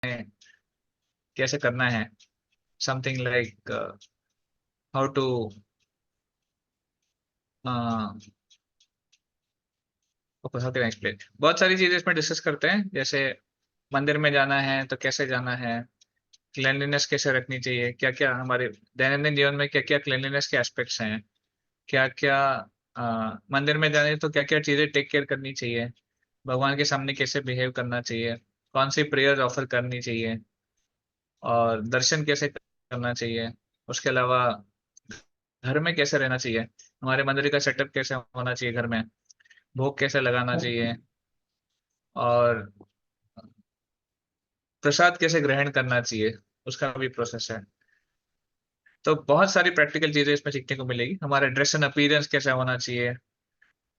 कैसे करना है, something like how to how can explain. बहुत सारी चीजें इसमें डिस्कस करते हैं, जैसे मंदिर में जाना है तो कैसे जाना है, क्लेanलीनेस कैसे रखनी चाहिए, क्या क्या हमारे दैनंदिन जीवन में क्या क्या क्लेanलीनेस के एस्पेक्ट्स हैं, क्या क्या मंदिर में जाने तो क्या क्या चीजें टेक केयर करनी चाहिए, भगवान के सामने कैसे बिहेव करना चाहिए, कौन सी प्रेयर ऑफर करनी चाहिए, और दर्शन कैसे करना चाहिए। उसके अलावा घर में कैसे रहना चाहिए, हमारे मंदिर का सेटअप कैसे होना चाहिए, घर में भोग कैसे लगाना चाहिए, और प्रसाद कैसे ग्रहण करना चाहिए, उसका भी प्रोसेस है। तो बहुत सारी प्रैक्टिकल चीजें इसमें सीखने को मिलेगी। हमारा ड्रेस एंड अपीयरेंस कैसे होना चाहिए,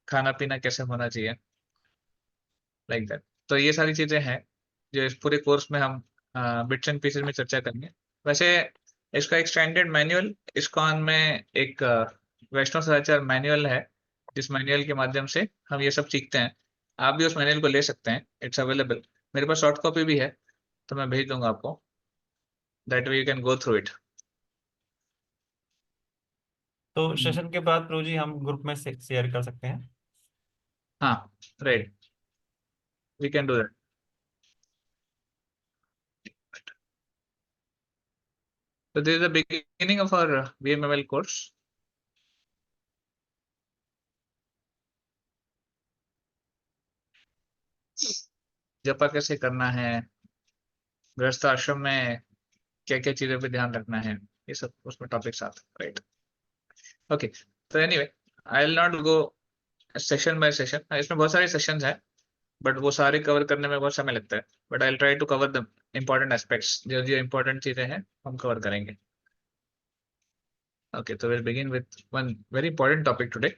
खाना पीना कैसे होना चाहिए, लाइक दैट। तो ये सारी चीजें हैं जो इस पूरे कोर्स में हम बिट्स एंड पीसेस में चर्चा करेंगे। वैसे इसका एक स्टैंडर्ड मैनुअल इस्कॉन में एक वैष्णव सदाचार मैनुअल है, जिस मैनुअल के माध्यम से हम ये सब सीखते हैं। आप भी उस मैनुअल को ले सकते हैं, इट्स अवेलेबल। मेरे पास सॉफ्ट कॉपी भी है, तो मैं भेज दूंगा आपको, that way you can go through it. तो सेशन के बाद प्रभु जी हम ग्रुप में शेयर कर सकते हैं। हाँ, right, we can do that. So this is the beginning of our VMML course. जपा कैसे करना है, गृहस्थ आश्रम में क्या क्या चीजों पे ध्यान रखना है, ये सब उसमें टॉपिक्स आते हैं, राइट। ओके, तो anyway I will not go session bye session, इसमें बहुत सारे सेशंस हैं, बट वो सारे कवर करने में बहुत समय लगता है। But I will try to cover the important aspects, जो जो इम्पोर्टेंट चीजें हैं हम कवर करेंगे। ओके, तो will begin with one very important topic today,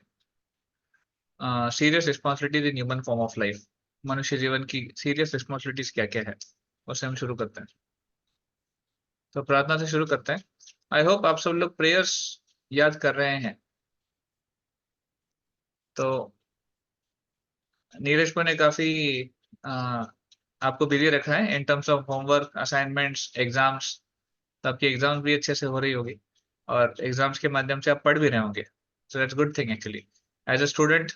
serious responsibilities in human form of life. मनुष्य जीवन की सीरियस रिस्पॉन्सिबिलिटीज क्या क्या है, उससे हम शुरू करते हैं। तो प्रार्थना से शुरू करते हैं। आई होप आप सब लोग प्रेयर्स याद कर रहे हैं। तो नीरज को ने काफी अ, आपको बिजी रखा है in terms of homework, assignments, exams. तो आपकी एग्जाम्स भी अच्छे से हो रही होगी, और एग्जाम्स के माध्यम से आप पढ़ भी रहे होंगे। So that's good thing actually. As a student,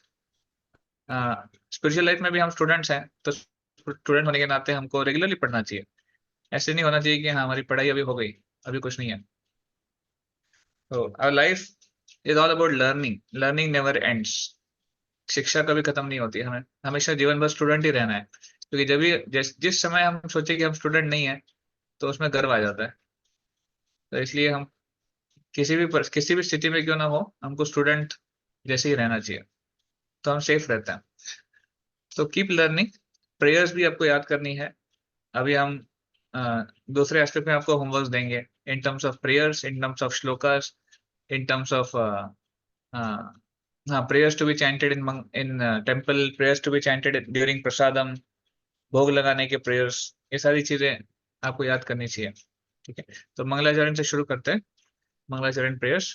spiritual life में भी हम स्टूडेंट्स हैं, तो स्टूडेंट होने के नाते हमको रेगुलरली पढ़ना चाहिए। ऐसे नहीं होना चाहिए कि हाँ हमारी पढ़ाई अभी हो गई, अभी कुछ नहीं है। तो our life is all about learning, learning never ends. शिक्षा कभी खत्म नहीं होती, हमें हमेशा जीवन भर स्टूडेंट ही रहना है। क्योंकि जब भी जिस समय हम सोचे कि हम स्टूडेंट नहीं है, तो उसमें गर्व आ जाता है। तो इसलिए हम किसी भी स्थिति में क्यों ना हो, हमको स्टूडेंट जैसे ही रहना चाहिए, तो हम सेफ रहते हैं। तो कीप लर्निंग। प्रेयर्स भी आपको याद करनी है। अभी हम दूसरे एस्पेक्ट में आपको होमवर्क देंगे, in terms of prayers, in terms of shlokas, in terms of हाँ, prayers to be chanted in temple, prayers to be chanted during प्रसादम, भोग लगाने के प्रेयर्स, ये सारी चीजें आपको याद करनी चाहिए। ठीक है, तो मंगलाचरण से शुरू करते हैं। मंगलाचरण प्रेयर्स।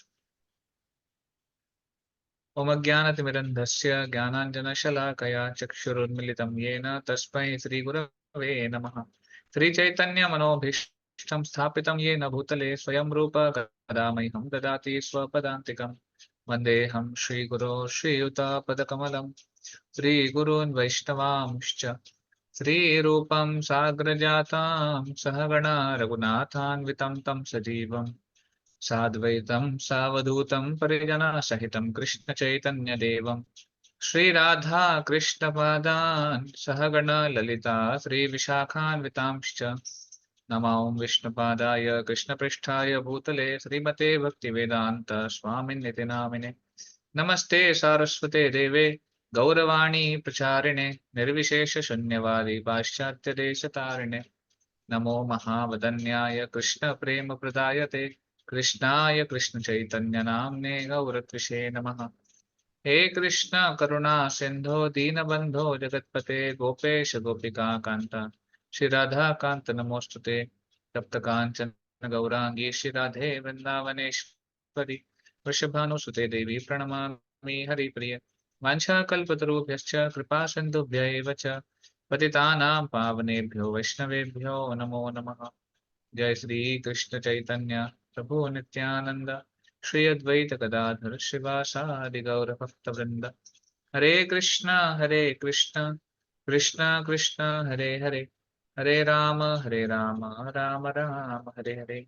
ओम अज्ञानतिमिरन्धस्य ज्ञानाञ्जनशलाकया चक्षुरुन्मिलितं येन तस्मै श्रीगुरवे नमः। श्रीचैतन्यमनोभीष्टं स्थापितं येन भूतले स्वयं रूप कदा मह्यं ददाति स्वपदान्तिकम्। वन्देऽहं श्रीगुरो श्रीयुतापदकमलं श्रीगुरून् वैष्णवांश्च श्रीरूपं साग्रजातां सहगणा रघुनाथान्वितं तं सजीवम् साद्वैतं सावधूतं परिजनसहितं कृष्णचैतन्यदेवं श्रीराधा कृष्णपादान् सहगण ललिता श्रीविशाखान्वितांश्च नमो विष्णुपादाय कृष्णपृष्ठाय भूतले श्रीमते भक्तिवेदान्त स्वामिन्निति नामिने। नमस्ते सारस्वते देवे गौरवाणी प्रचारिणे निर्विशेष शून्यवादी पाश्चात्य देशतारिणे। नमो महावदन्याय कृष्ण प्रेम प्रदायते कृष्णाय कृष्ण चैतन्य नाम्ने गौरत्विषे नमः। हे कृष्ण करुणा सिंधो दीनबंधो जगतपते गोपेश गोपिका कांता श्री राधा कांत नमोस्तुते। तप्त कांचन गौरांगी श्री राधे वृंदावनेश्वरी वृषभानुसुते देवी प्रणमामि हरिप्रिय। वाञ्छाकल्पतरुभ्यश्च कृपा सिन्धुभ्य एव च पतितानां पावनेभ्यो वैष्णवेभ्यो नमो नमः। जय श्री कृष्ण चैतन्य प्रभु नित्यानंद श्री अद्वैत गदाधर शिवासादि गौर भक्त वृंद। हरे कृष्णा कृष्ण कृष्ण हरे हरे, हरे राम राम राम हरे हरे।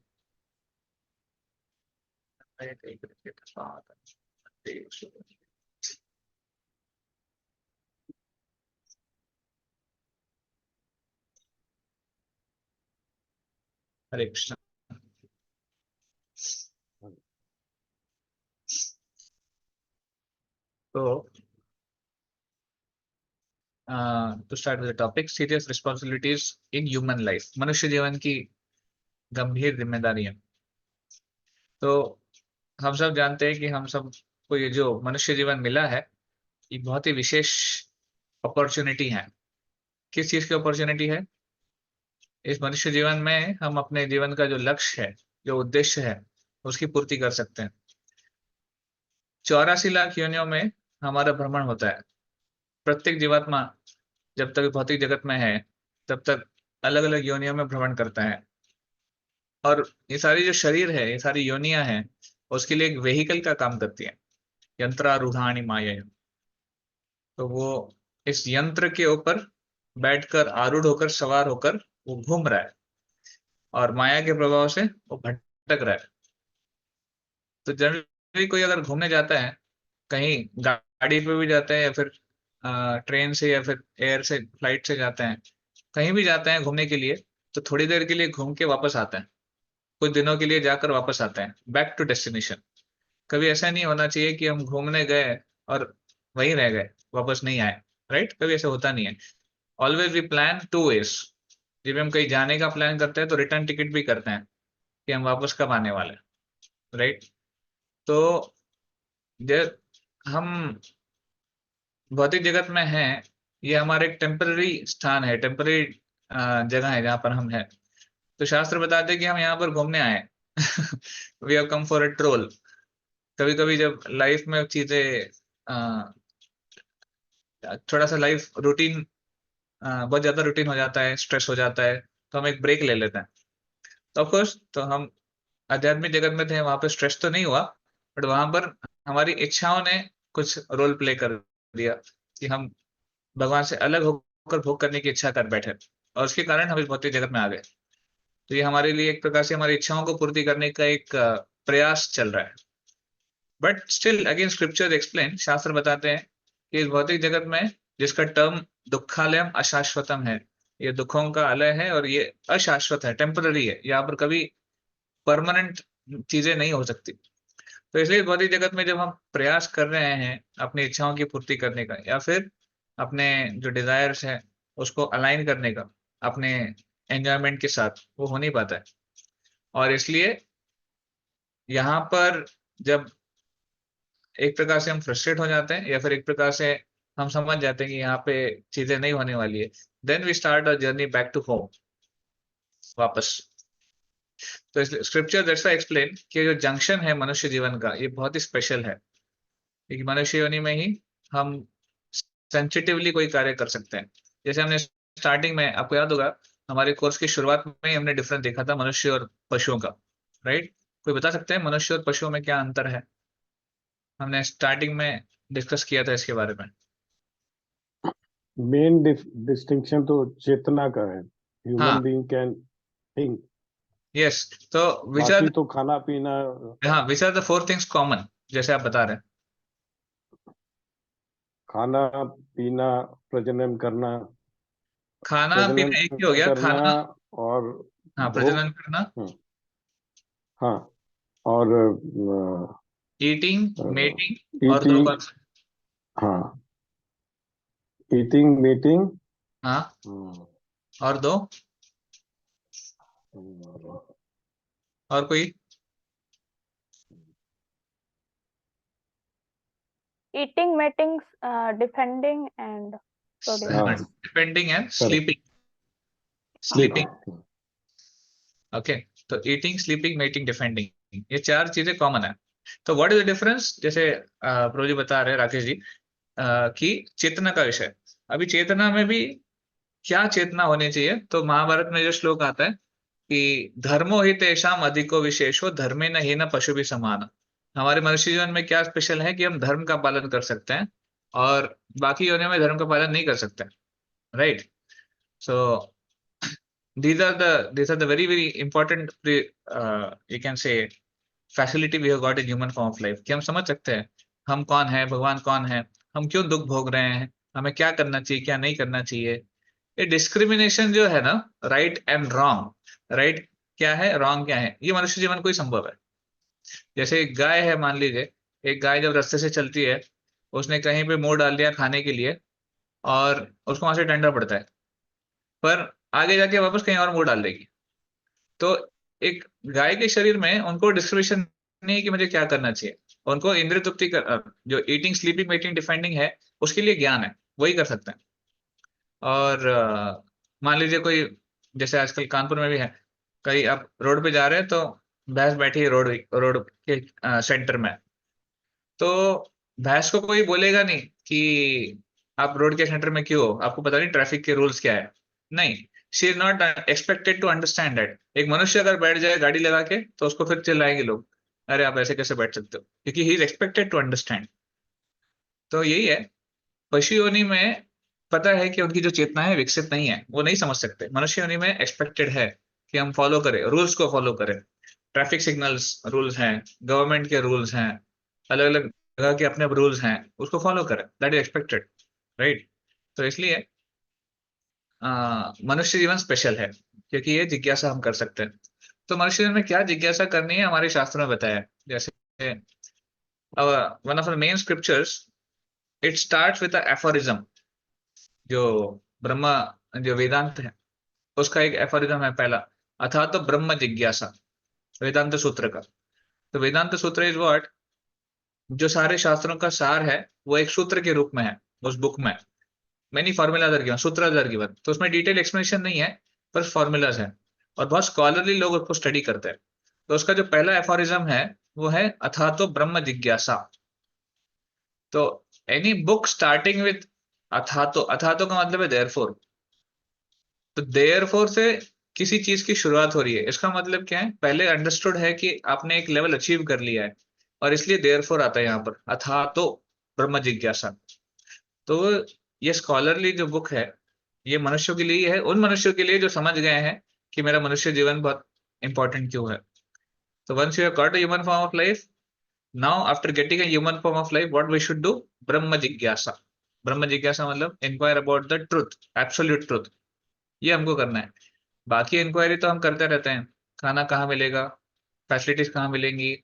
हरे कृष्ण। तो to start with the topic, serious responsibilities in human life, मनुष्य जीवन की गंभीर जिम्मेदारियां। तो हम सब जानते हैं कि हम सब को ये जो मनुष्य जीवन मिला है, ये बहुत ही विशेष अपॉर्चुनिटी है। किस चीज की अपॉर्चुनिटी है? इस मनुष्य जीवन में हम अपने जीवन का जो लक्ष्य है, जो उद्देश्य है, उसकी पूर्ति कर सकते हैं। 84 लाख योनियों में हमारा भ्रमण होता है। प्रत्येक जीवात्मा जब तक भौतिक जगत में है तब तक अलग अलग योनियों में भ्रमण करता है। और ये सारी जो शरीर है, ये सारी योनियां हैं, उसके लिए एक वेहिकल का काम करती है, यंत्रारूढ़ानि माया। तो वो इस यंत्र के ऊपर बैठकर, आरूढ़ होकर, सवार होकर वो घूम रहा है और माया के प्रभाव से वो भटक रहा है। तो जनरली कोई अगर घूमने जाता है, कहीं गाड़ी पे भी जाते हैं या फिर ट्रेन से या फिर एयर से, फ्लाइट से जाते हैं, कहीं भी जाते हैं घूमने के लिए, तो थोड़ी देर के लिए घूम के वापस आते हैं, कुछ दिनों के लिए जाकर वापस आते हैं, बैक टू डेस्टिनेशन। कभी ऐसा नहीं होना चाहिए कि हम घूमने गए और वहीं रह गए, वापस नहीं आए। राइट? कभी ऐसा होता नहीं है। Always we plan to wage. जब हम कहीं जाने का प्लान करते हैं तो रिटर्न टिकट भी करते हैं कि हम वापस कब आने वाले। राइट? तो जब हम भौतिक जगत में हैं, ये हमारा एक टेम्पररी स्थान है, टेम्पररी जगह है जहाँ पर हम हैं। तो शास्त्र बताते हैं कि हम यहाँ पर घूमने आए। We have come for a troll. कभी कभी जब लाइफ में चीजें थोड़ा सा लाइफ रूटीन, बहुत ज्यादा रूटीन हो जाता है, स्ट्रेस हो जाता है, तो हम एक ब्रेक ले लेते हैं। तो ऑफकोर्स, तो हम आध्यात्मिक जगत में थे, वहां पर स्ट्रेस तो नहीं हुआ, बट वहां पर हमारी इच्छाओं ने कुछ रोल प्ले कर दिया कि हम भगवान से अलग होकर भोग करने की इच्छा कर बैठे, और उसके कारण हम इस भौतिक जगत में आ गए। तो ये हमारे लिए एक प्रकार से हमारी इच्छाओं को पूर्ति करने का एक प्रयास चल रहा है। But still again scripture explain, शास्त्र बताते हैं कि इस भौतिक जगत में, जिसका टर्म दुखालयम अशाश्वतम है, ये दुखों का अलय है और ये अशाश्वत है, टेम्पररी है, यहाँ पर कभी परमानेंट चीजें नहीं हो सकती। तो इसलिए भौतिक जगत में जब हम प्रयास कर रहे हैं अपनी इच्छाओं की पूर्ति करने का, या फिर अपने जो डिजायर्स है उसको अलाइन करने का अपने एंजॉयमेंट के साथ, वो हो नहीं पाता है। और इसलिए यहाँ पर जब एक प्रकार से हम फ्रस्ट्रेट हो जाते हैं, या फिर एक प्रकार से हम समझ जाते हैं कि यहाँ पे चीजें नहीं होने वाली है, then we start a journey back to home, वापस। तो इसलिए स्क्रिप्चर दैट्स व्हाई एक्सप्लेन कि जो जंक्शन है मनुष्य जीवन का, ये बहुत ही स्पेशल है, क्योंकि मनुष्य योनि में ही हम सेंसिटिवली कोई कार्य कर सकते हैं। जैसे हमने स्टार्टिंग में, आपको याद होगा, हमारे कोर्स की शुरुआत में ही हमने डिफरेंस देखा था मनुष्य और पशुओं का। राइट? कोई बता सकते हैं मनुष्य और पशुओं में क्या अंतर है? हमने स्टार्टिंग में डिस्कस किया था इसके बारे में। मेन डिस्टिंक्शन तो चेतना का है। ह्यूमन हाँ, बीइंग कैन थिंक, यस। तो बाकी तो खाना पीना। हाँ, which are the 4 things common, जैसे आप बता रहे हैं? खाना पीना, प्रजनन करना, खाना प्रजनन पीना एक ही हो गया, करना खाना। और हाँ, भोग। प्रजनन करना, हाँ, और ईटिंग, मेटिंग, और दो ईटिंग। कौन से? हाँ, ईटिंग, मीटिंग। हाँ, और दो, और कोई? Eating, mating, defending, and producing. Depending and sleeping. Sleeping, okay. तो ईटिंग, स्लीपिंग, मेटिंग, डिफेंडिंग, ये 4 चीजें कॉमन है। तो व्हाट इज द डिफरेंस? जैसे प्रो जी बता रहे हैं, राकेश जी, कि चेतना का विषय, अभी चेतना में भी क्या चेतना होनी चाहिए, तो महाभारत में जो श्लोक आता है कि धर्मो हि तेषाम अधिको विशेषो धर्मे न हीन पशु भी समान। हमारे मनुष्य जीवन में क्या स्पेशल है कि हम धर्म का पालन कर सकते हैं और बाकी योनियों में धर्म का पालन नहीं कर सकते, right? So these are the very important you can say facility we have got in human form of life, कि हम समझ सकते हैं हम कौन है, भगवान कौन है, हम क्यों दुख भोग रहे हैं, हमें क्या करना चाहिए, क्या नहीं करना चाहिए। ये डिस्क्रिमिनेशन जो है ना, राइट एंड रॉन्ग, राइट क्या है, रॉन्ग क्या है, ये मनुष्य जीवन को ही संभव है। जैसे एक गाय है, मान लीजिए एक गाय जब रास्ते से चलती है, उसने कहीं पे मुंह डाल दिया खाने के लिए और उसको वहां से डंडा पड़ता है, पर आगे जाके वापस कहीं और मुंह डाल देगी। तो एक गाय के शरीर में उनको डिस्क्रिमिनेशन नहीं है कि मुझे क्या करना चाहिए, उनको इंद्रिय तृप्ति जो ईटिंग स्लीपिंग मेटिंग डिफेंडिंग है उसके लिए ज्ञान है, वही कर सकते हैं। और मान लीजिए कोई, जैसे आजकल कानपुर में भी है, कहीं आप रोड पे जा रहे हैं तो भैंस बैठी है रोड रोड के सेंटर में, तो भैंस को कोई बोलेगा नहीं कि आप रोड के सेंटर में क्यों हो, आपको पता नहीं ट्रैफिक के रूल्स क्या है, नहीं, she is not expected to understand that. एक मनुष्य अगर बैठ जाए गाड़ी लगा के तो उसको फिर चिल्लाएंगे लोग, अरे आप ऐसे कैसे बैठ सकते हो, क्योंकि he is expected to understand. तो यही है, पशु योनि में पता है कि उनकी जो चेतना है विकसित नहीं है, वो नहीं समझ सकते। मनुष्य योनि में एक्सपेक्टेड है कि हम फॉलो करें, रूल्स को फॉलो करें, ट्रैफिक सिग्नल्स रूल्स हैं, गवर्नमेंट के रूल्स हैं, अलग अलग जगह के अपने रूल्स हैं, उसको फॉलो करें, दैट इज एक्सपेक्टेड, राइट? तो इसलिए मनुष्य जीवन स्पेशल है क्योंकि ये जिज्ञासा हम कर सकते हैं। तो मनुष्य जीवन में क्या जिज्ञासा करनी है हमारे शास्त्रों में बताया है। जैसे one of the main scriptures, it starts with aphorism. जो ब्रह्मा, जो वेदांत है उसका एक एफोरिज्म है पहला, अथा तो ब्रह्म जिज्ञासा, वेदांत सूत्र का। तो वेदांत सूत्र इज व्हाट, जो सारे शास्त्रों का सार है वो एक सूत्र के रूप में है उस बुक में। मैनी फॉर्मूलाज आर गिवन, सूत्र आर गिवन, तो उसमें डिटेल एक्सप्लेनेशन नहीं है, बस फॉर्मूलाज है और बहुत स्कॉलरली लोग उसको स्टडी करते हैं। तो उसका जो पहला एफोरिज्म है वो है अथा तो ब्रह्म जिज्ञासा। तो एनी बुक स्टार्टिंग विद अथा तो का मतलब है देयरफॉर। तो देयरफॉर से किसी चीज की शुरुआत हो रही है, इसका मतलब क्या है, पहले अंडरस्टूड है कि आपने एक लेवल अचीव कर लिया है और इसलिए देयरफॉर आता है यहाँ पर अथा तो ब्रह्म जिज्ञासा। तो ये स्कॉलरली जो बुक है ये मनुष्यों के लिए है, उन मनुष्यों के लिए जो समझ गए हैं कि मेरा मनुष्य जीवन बहुत इंपॉर्टेंट क्यों है। तो once you have got a human form of life, now after getting a human form of life what we should do, ब्रह्म जिज्ञासा। ब्रह्म जिज्ञासा मतलब inquire about the truth, absolute truth, ये हमको करना है। बाकी इंक्वायरी तो हम करते रहते हैं, खाना कहाँ मिलेगा, फैसिलिटीज कहाँ मिलेंगी,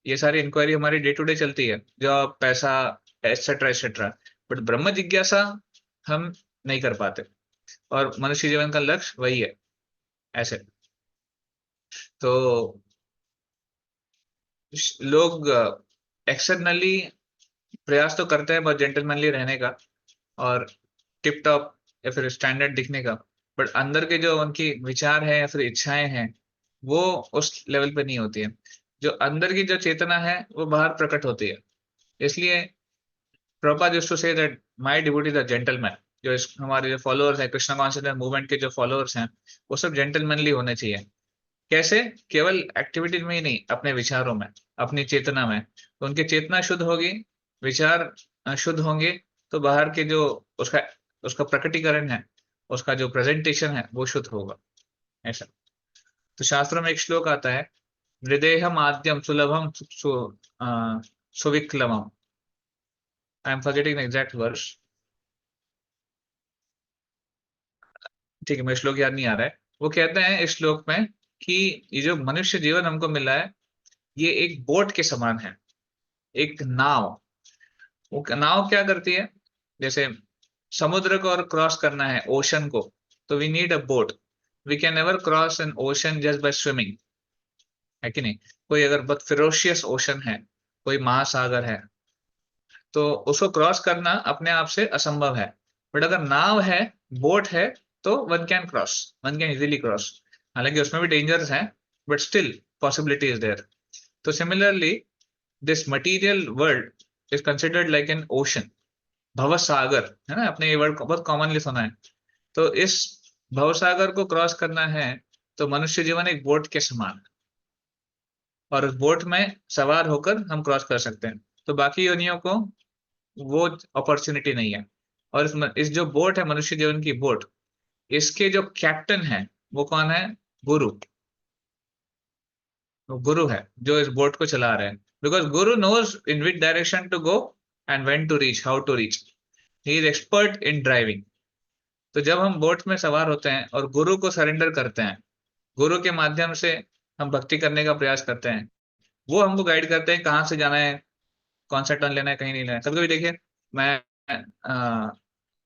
ये सारी इंक्वायरी हमारी डे टू डे चलती है, जॉब, पैसा, एटसेट्रा एटसेट्रा, बट ब्रह्म जिज्ञासा हम नहीं कर पाते और मनुष्य जीवन का लक्ष्य वही है ऐसे। तो लोग एक्सटर्नली प्रयास तो करते हैं बहुत जेंटलमैनली रहने का और टिप टॉप या फिर स्टैंडर्ड दिखने का, बट अंदर के जो उनकी विचार है या फिर इच्छाएं हैं वो उस लेवल पे नहीं होती है। जो अंदर की जो चेतना है वो बाहर प्रकट होती है। इसलिए Prabhupada used to say that my devotees are gentleman. जो हमारे जो फॉलोअर्स हैं, कृष्णा कॉन्शियसनेस मूवमेंट के जो फॉलोअर्स हैं, वो सब जेंटलमैनली होने चाहिए। कैसे? केवल एक्टिविटीज में ही नहीं, अपने विचारों में, अपनी चेतना में। तो उनकी चेतना शुद्ध होगी, विचार शुद्ध होंगे, तो बाहर के जो उसका उसका प्रकटीकरण है, उसका जो प्रेजेंटेशन है वो शुद्ध होगा, ऐसा। तो शास्त्रों में एक श्लोक आता है, हृदयम आद्यम सुलभम सुविक्लमम। I am forgetting the exact verse, ठीक है, मेरे श्लोक याद नहीं आ रहा है। वो कहते हैं इस श्लोक में कि ये जो मनुष्य जीवन हमको मिला है ये एक बोट के समान है, एक नाव। वो नाव क्या करती है, जैसे समुद्र को और क्रॉस करना है, ओशन को, तो we need a boat. We can never cross an ocean just by swimming, है कि नहीं? कोई अगर बहुत फिरोशियस ओशन है, कोई महासागर है, तो उसको क्रॉस करना अपने आप से असंभव है। बट अगर नाव है, बोट है, तो one can cross, one can easily cross. हालांकि उसमें भी डेंजर्स हैं, but still possibility is there. तो similarly this material world is considered like an ocean, भवसागर, है ना? आपने ये वर्ड बहुत कॉमनली सुना है। तो इस भवसागर को क्रॉस करना है तो मनुष्य जीवन एक बोट के समान है, और उस बोट में सवार होकर हम क्रॉस कर सकते हैं। तो बाकी योनियों को वो अपॉर्चुनिटी नहीं है। और इस जो बोट है, मनुष्य जीवन की बोट, इसके जो कैप्टन है वो कौन है? गुरु। वो गुरु है जो इस बोट को चला रहे हैं, because guru knows in which direction to go and when to reach, how to reach. He is expert in driving. तो जब हम बोट में सवार होते हैं और गुरु को सरेंडर करते हैं, गुरु के माध्यम से हम भक्ति करने का प्रयास करते हैं, वो हमको गाइड करते हैं कहाँ से जाना है, कौन सा टर्न लेना है, कहीं नहीं लेना है। कभी कभी देखिए, मैं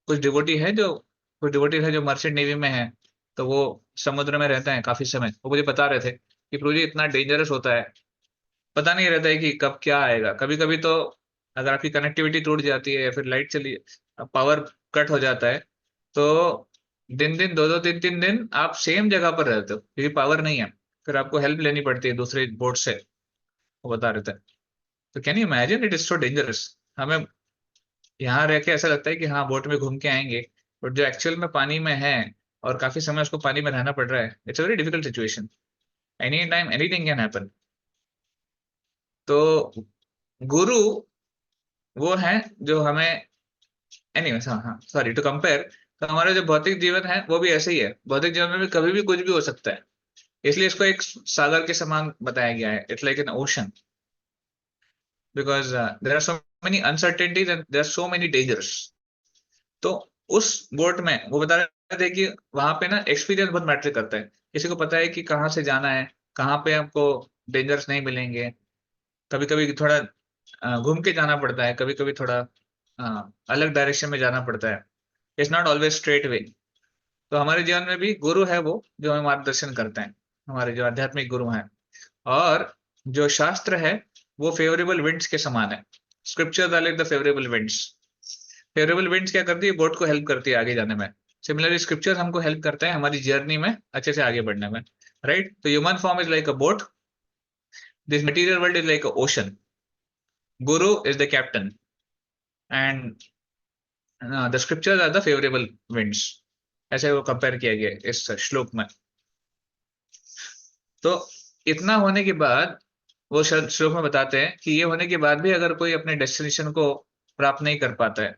कुछ डिवोटी है जो मर्चेंट नेवी में है, तो वो समुद्र में रहते हैं काफी समय। वो मुझे बता रहे थे कि प्रभु जी इतना डेंजरस होता है, पता नहीं रहता है कि कब क्या आएगा। कभी कभी तो अगर आपकी कनेक्टिविटी टूट जाती है या फिर लाइट चली, पावर कट हो जाता है, तो दिन दिन, दो दो तीन तीन दिन आप सेम जगह पर रहते हो क्योंकि पावर नहीं है। फिर आपको हेल्प लेनी पड़ती है दूसरे बोट से, वो बता रहे थे। तो can you imagine, it is so dangerous. हमें यहाँ रह के ऐसा लगता है कि हाँ बोट में घूम के आएंगे, बट जो एक्चुअल में पानी में है और काफी समय उसको पानी में रहना पड़ रहा है, it's a very difficult situation. Any time anything can happen. तो गुरु वो है जो हमें, एनीवेज, हाँ हाँ, सॉरी टू कंपेयर। तो हमारा जो भौतिक जीवन है वो भी ऐसे ही है। भौतिक जीवन में भी कभी भी कुछ भी हो सकता है, इसलिए इसको एक सागर के समान बताया गया है। It's like an ocean, because there are so many uncertainties and there are so many dangers. तो उस बोट में वो बता रहे थे कि वहां पे ना एक्सपीरियंस बहुत मैटर करता है। किसी को पता है कि कहाँ से जाना है, कहाँ पे आपको डेंजर्स नहीं मिलेंगे। कभी कभी थोड़ा घूम के जाना पड़ता है, कभी कभी थोड़ा अलग डायरेक्शन में जाना पड़ता है। It's not always straight way. तो हमारे जीवन में भी गुरु है वो जो हमें मार्गदर्शन करते हैं, हमारे जो आध्यात्मिक गुरु हैं। और जो शास्त्र है वो फेवरेबल विंड्स के समान है। Scriptures are like the favourable winds. Favourable winds क्या करती है? बोट को हेल्प करती है आगे जाने में। सिमिलरली स्क्रिप्चर्स हमको हेल्प करते हैं हमारी जर्नी में अच्छे से आगे बढ़ने में, राइट? तो human form is like a boat, this material world is like a ocean, guru is the captain, and the scriptures are the favorable winds। ऐसे वो कंपेयर किया गया इस श्लोक में। तो इतना होने के बाद वो श्लोक में बताते हैं कि ये होने के बाद भी अगर कोई अपने डेस्टिनेशन को प्राप्त नहीं कर पाता है,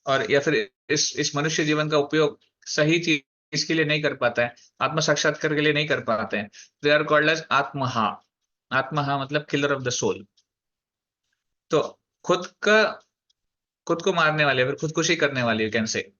और या फिर इस मनुष्य जीवन का उपयोग सही चीज के लिए नहीं कर पाता है, आत्म साक्षात्कार के लिए नहीं कर पाते हैं, दे आर कॉल्ड एज आत्महा। आत्महा मतलब किलर ऑफ द सोल। तो खुद को मारने वाले, फिर खुदकुशी करने वाले, you can say.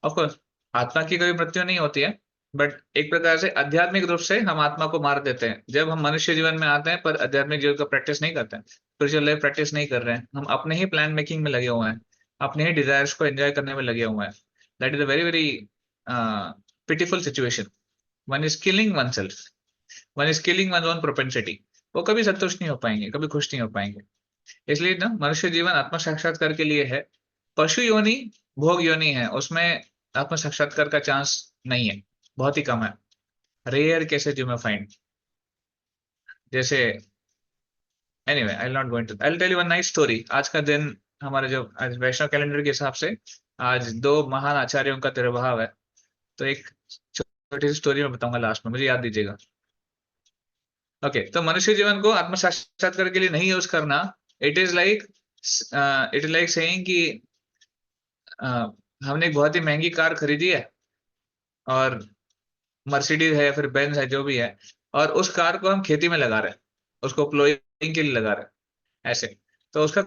Of course आत्मा की कभी मृत्यु नहीं होती है, बट एक प्रकार से आध्यात्मिक रूप से हम आत्मा को मार देते हैं जब हम मनुष्य जीवन में आते हैं, पर आध्यात्मिक जीवन का प्रैक्टिस नहीं करते हैं, स्पिरिचुअल लाइफ प्रैक्टिस नहीं कर रहे हैं। हम अपने ही प्लान मेकिंग में लगे हुए हैं, अपने ही डिजायर्स को एंजॉय करने में लगे हुए हैं। That is a very very pitiful situation. One is killing one self, one is killing one own propensity. वो कभी संतुष्ट नहीं हो पाएंगे, कभी खुश नहीं हो पाएंगे। इसलिए ना मनुष्य जीवन आत्म साक्षात्कार के लिए है। पशु योनि भोग योनि है, उसमें आत्म साक्षात्कार का चांस नहीं है, बहुत ही कम है। Rare cases you may find. जैसे anyway, I will not going to, I will tell you one nice story. आज का दिन हमारे जो आज वैष्णव कैलेंडर के हिसाब से आज दो महान आचार्यों का तिरुभाव है। तो एक छोटी सी स्टोरी में बताऊंगा लास्ट में, मुझे याद दीजिएगा। ओके, तो मनुष्य जीवन को आत्म साक्षात्कार के लिए नहीं यूज करना, इट इज लाइक सेइंग कि हमने एक बहुत ही महंगी कार खरीदी है, और मर्सिडीज है या फिर बेंज है जो भी है, और उस कार को हम खेती में लगा रहे हैं, उसको प्लोइंग के लिए लगा रहे हैं ऐसे। तो उसका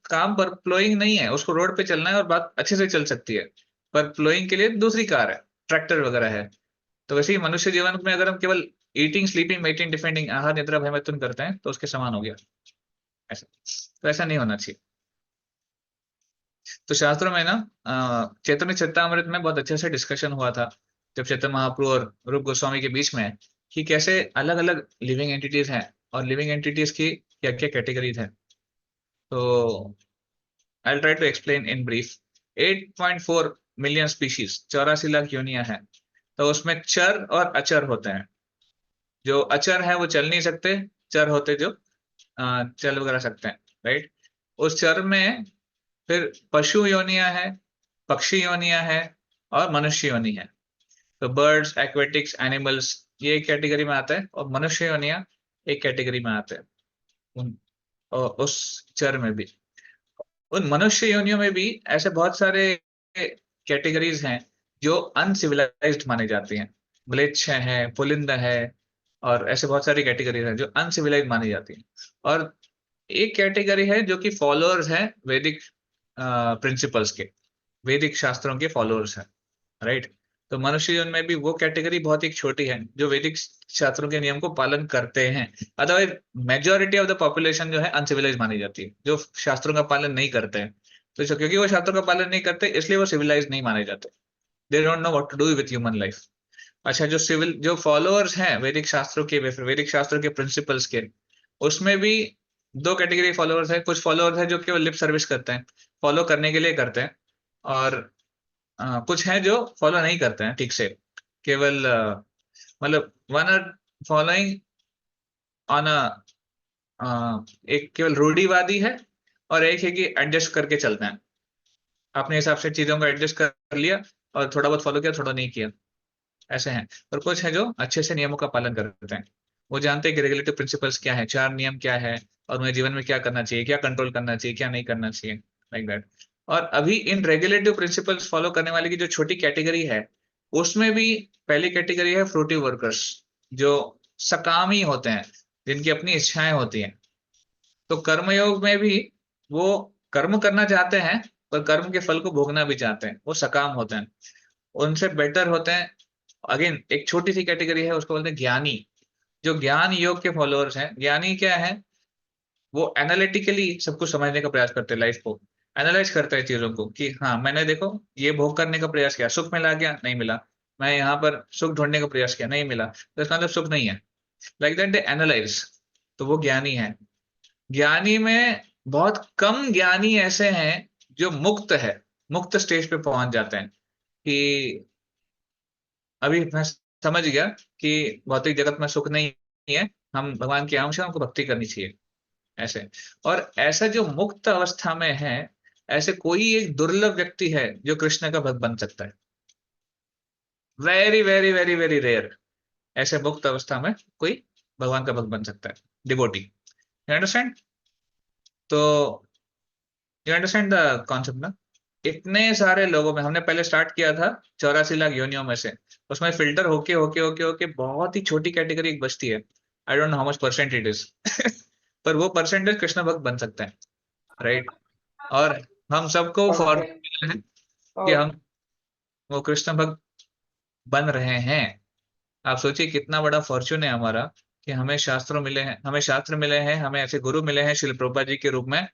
काम पर प्लोइंग नहीं है, उसको रोड पे चलना है और बात अच्छे से चल सकती है, पर प्लोइंग के लिए दूसरी कार है, ट्रैक्टर वगैरह है। तो वैसे ही मनुष्य जीवन में अगर हम केवल ईटिंग, स्लीपिंग, मेटिंग, डिफेंडिंग, आहार निद्रा भय मैथुन करते हैं तो उसके समान हो गया ऐसा। तो ऐसा नहीं होना चाहिए। तो शास्त्रों में ना चैतन्य चरितामृत में बहुत अच्छे से डिस्कशन हुआ था जब चैतन्य महाप्रभु और रूप गोस्वामी के बीच में, कि कैसे अलग अलग लिविंग एंटिटीज हैं और लिविंग एंटिटीज की क्या क्या कैटेगरीज हैं। तो I will try to explain in brief. 8.4 million species, 84 lakh योनियां हैं। तो उसमें चर और अचर होते हैं। जो अचर है वो चल नहीं सकते, चर होते जो चल वगैरह सकते हैं, राइट? उस चर में फिर पशु योनियां है, पक्षी योनियां है और मनुष्य योनि है। तो बर्ड्स, एक्वेटिक्स, एनिमल्स ये एक कैटेगरी में आता है, और मनुष्य योनियां एक कैटेगरी में आते हैं और उस चर में भी। उन मनुष्य योनियों में भी ऐसे बहुत सारे कैटेगरीज हैं जो अनसिविलाइज्ड माने जाती हैं। म्लेच्छ है, पुलिंद है, और ऐसे बहुत सारी कैटेगरीज हैं जो अनसिविलाइज्ड मानी जाती हैं। और एक कैटेगरी है जो कि फॉलोअर्स हैं वैदिक प्रिंसिपल्स के, वैदिक शास्त्रों के फॉलोअर्स हैं, राइट। तो मनुष्य जीवन में भी वो कैटेगरी बहुत ही छोटी है जो वैदिक शास्त्रों के नियम को पालन करते हैं। Otherwise majority of the population जो है अनसिविलाइज मानी जाती है, जो शास्त्रों का पालन नहीं करते हैं। तो क्योंकि वो शास्त्रों का पालन नहीं करते इसलिए वो सिविलाइज नहीं माने जाते। They don't know what to do with human life. अच्छा, जो फॉलोअर्स हैं वैदिक शास्त्रों के, वैदिक शास्त्रों के प्रिंसिपल्स के, उसमें भी दो कैटेगरी फॉलोअर्स है। कुछ फॉलोअर्स है जो केवल लिप सर्विस करते हैं, फॉलो करने के लिए करते हैं, और कुछ हैं जो फॉलो नहीं करते हैं ठीक से, केवल मतलब वन आर फॉलोइंग ऑन एक केवल रूढ़िवादी है, और एक है कि एडजस्ट करके चलते हैं, अपने हिसाब से चीजों को एडजस्ट कर लिया और थोड़ा बहुत फॉलो किया, थोड़ा नहीं किया, ऐसे हैं। और कुछ है जो अच्छे से नियमों का पालन करते हैं, वो जानते हैं कि रेगुलेटिव प्रिंसिपल्स क्या है, 4 नियम क्या है, और उन्हें जीवन में क्या करना चाहिए, क्या कंट्रोल करना चाहिए, क्या नहीं करना चाहिए, लाइक दैट। और अभी इन रेगुलेटिव प्रिंसिपल्स फॉलो करने वाले की जो छोटी कैटेगरी है, उसमें भी पहली कैटेगरी है फ्रूटिव वर्कर्स, जो सकामी होते हैं, जिनकी अपनी इच्छाएं होती हैं। तो कर्मयोग में भी वो कर्म करना चाहते हैं, पर कर्म के फल को भोगना भी चाहते हैं, वो सकाम होते हैं, उनसे बेटर होते हैं। अगेन एक छोटी सी कैटेगरी है, उसको बोलते हैं ज्ञानी, जो ज्ञान योग के फॉलोअर्स हैं। ज्ञानी क्या है, वो एनालिटिकली सब कुछ समझने का प्रयास करते हैं, लाइफ को एनालाइज करते हैं चीजों को, कि हाँ मैंने देखो ये भोग करने का प्रयास किया, सुख मिला क्या, नहीं मिला, मैं यहाँ पर सुख ढूंढने का प्रयास किया, नहीं मिला, तो इसका मतलब सुख नहीं है, लाइक दैट दे एनालाइज। तो वो ज्ञानी है। ज्ञानी में बहुत कम ज्ञानी ऐसे हैं जो मुक्त है, मुक्त स्टेज पे पहुंच जाते हैं, कि अभी मैं समझ गया कि भौतिक जगत में सुख नहीं है, हम भगवान के अंश हैं, हमको भक्ति करनी चाहिए, ऐसे। और ऐसा जो मुक्त अवस्था में है, ऐसे कोई एक दुर्लभ व्यक्ति है जो कृष्ण का भक्त बन सकता है। Very very very very rare ऐसे मुक्त अवस्था में कोई भगवान का भक्त बन सकता है, डिवोटी। You understand? तो यू अंडरस्टैंड द कॉन्सेप्ट ना? इतने सारे लोगों में हमने पहले स्टार्ट किया था 84 लाख योनियों में से, उसमें फिल्टर होके होके होके होके बहुत ही छोटी कैटेगरी एक बचती है। I don't know how much percent it is, पर वो परसेंटेज कृष्ण भक्त बन सकते हैं, राइट। और हम सबको फॉर्मूला मिला है कि हम वो कृष्ण भक्त बन रहे हैं। आप सोचिए कितना बड़ा फॉर्च्यून है हमारा, कि हमें शास्त्रों मिले हैं, हमें शास्त्र मिले हैं, हमें ऐसे गुरु मिले हैं श्रील प्रभुपाद जी के रूप में,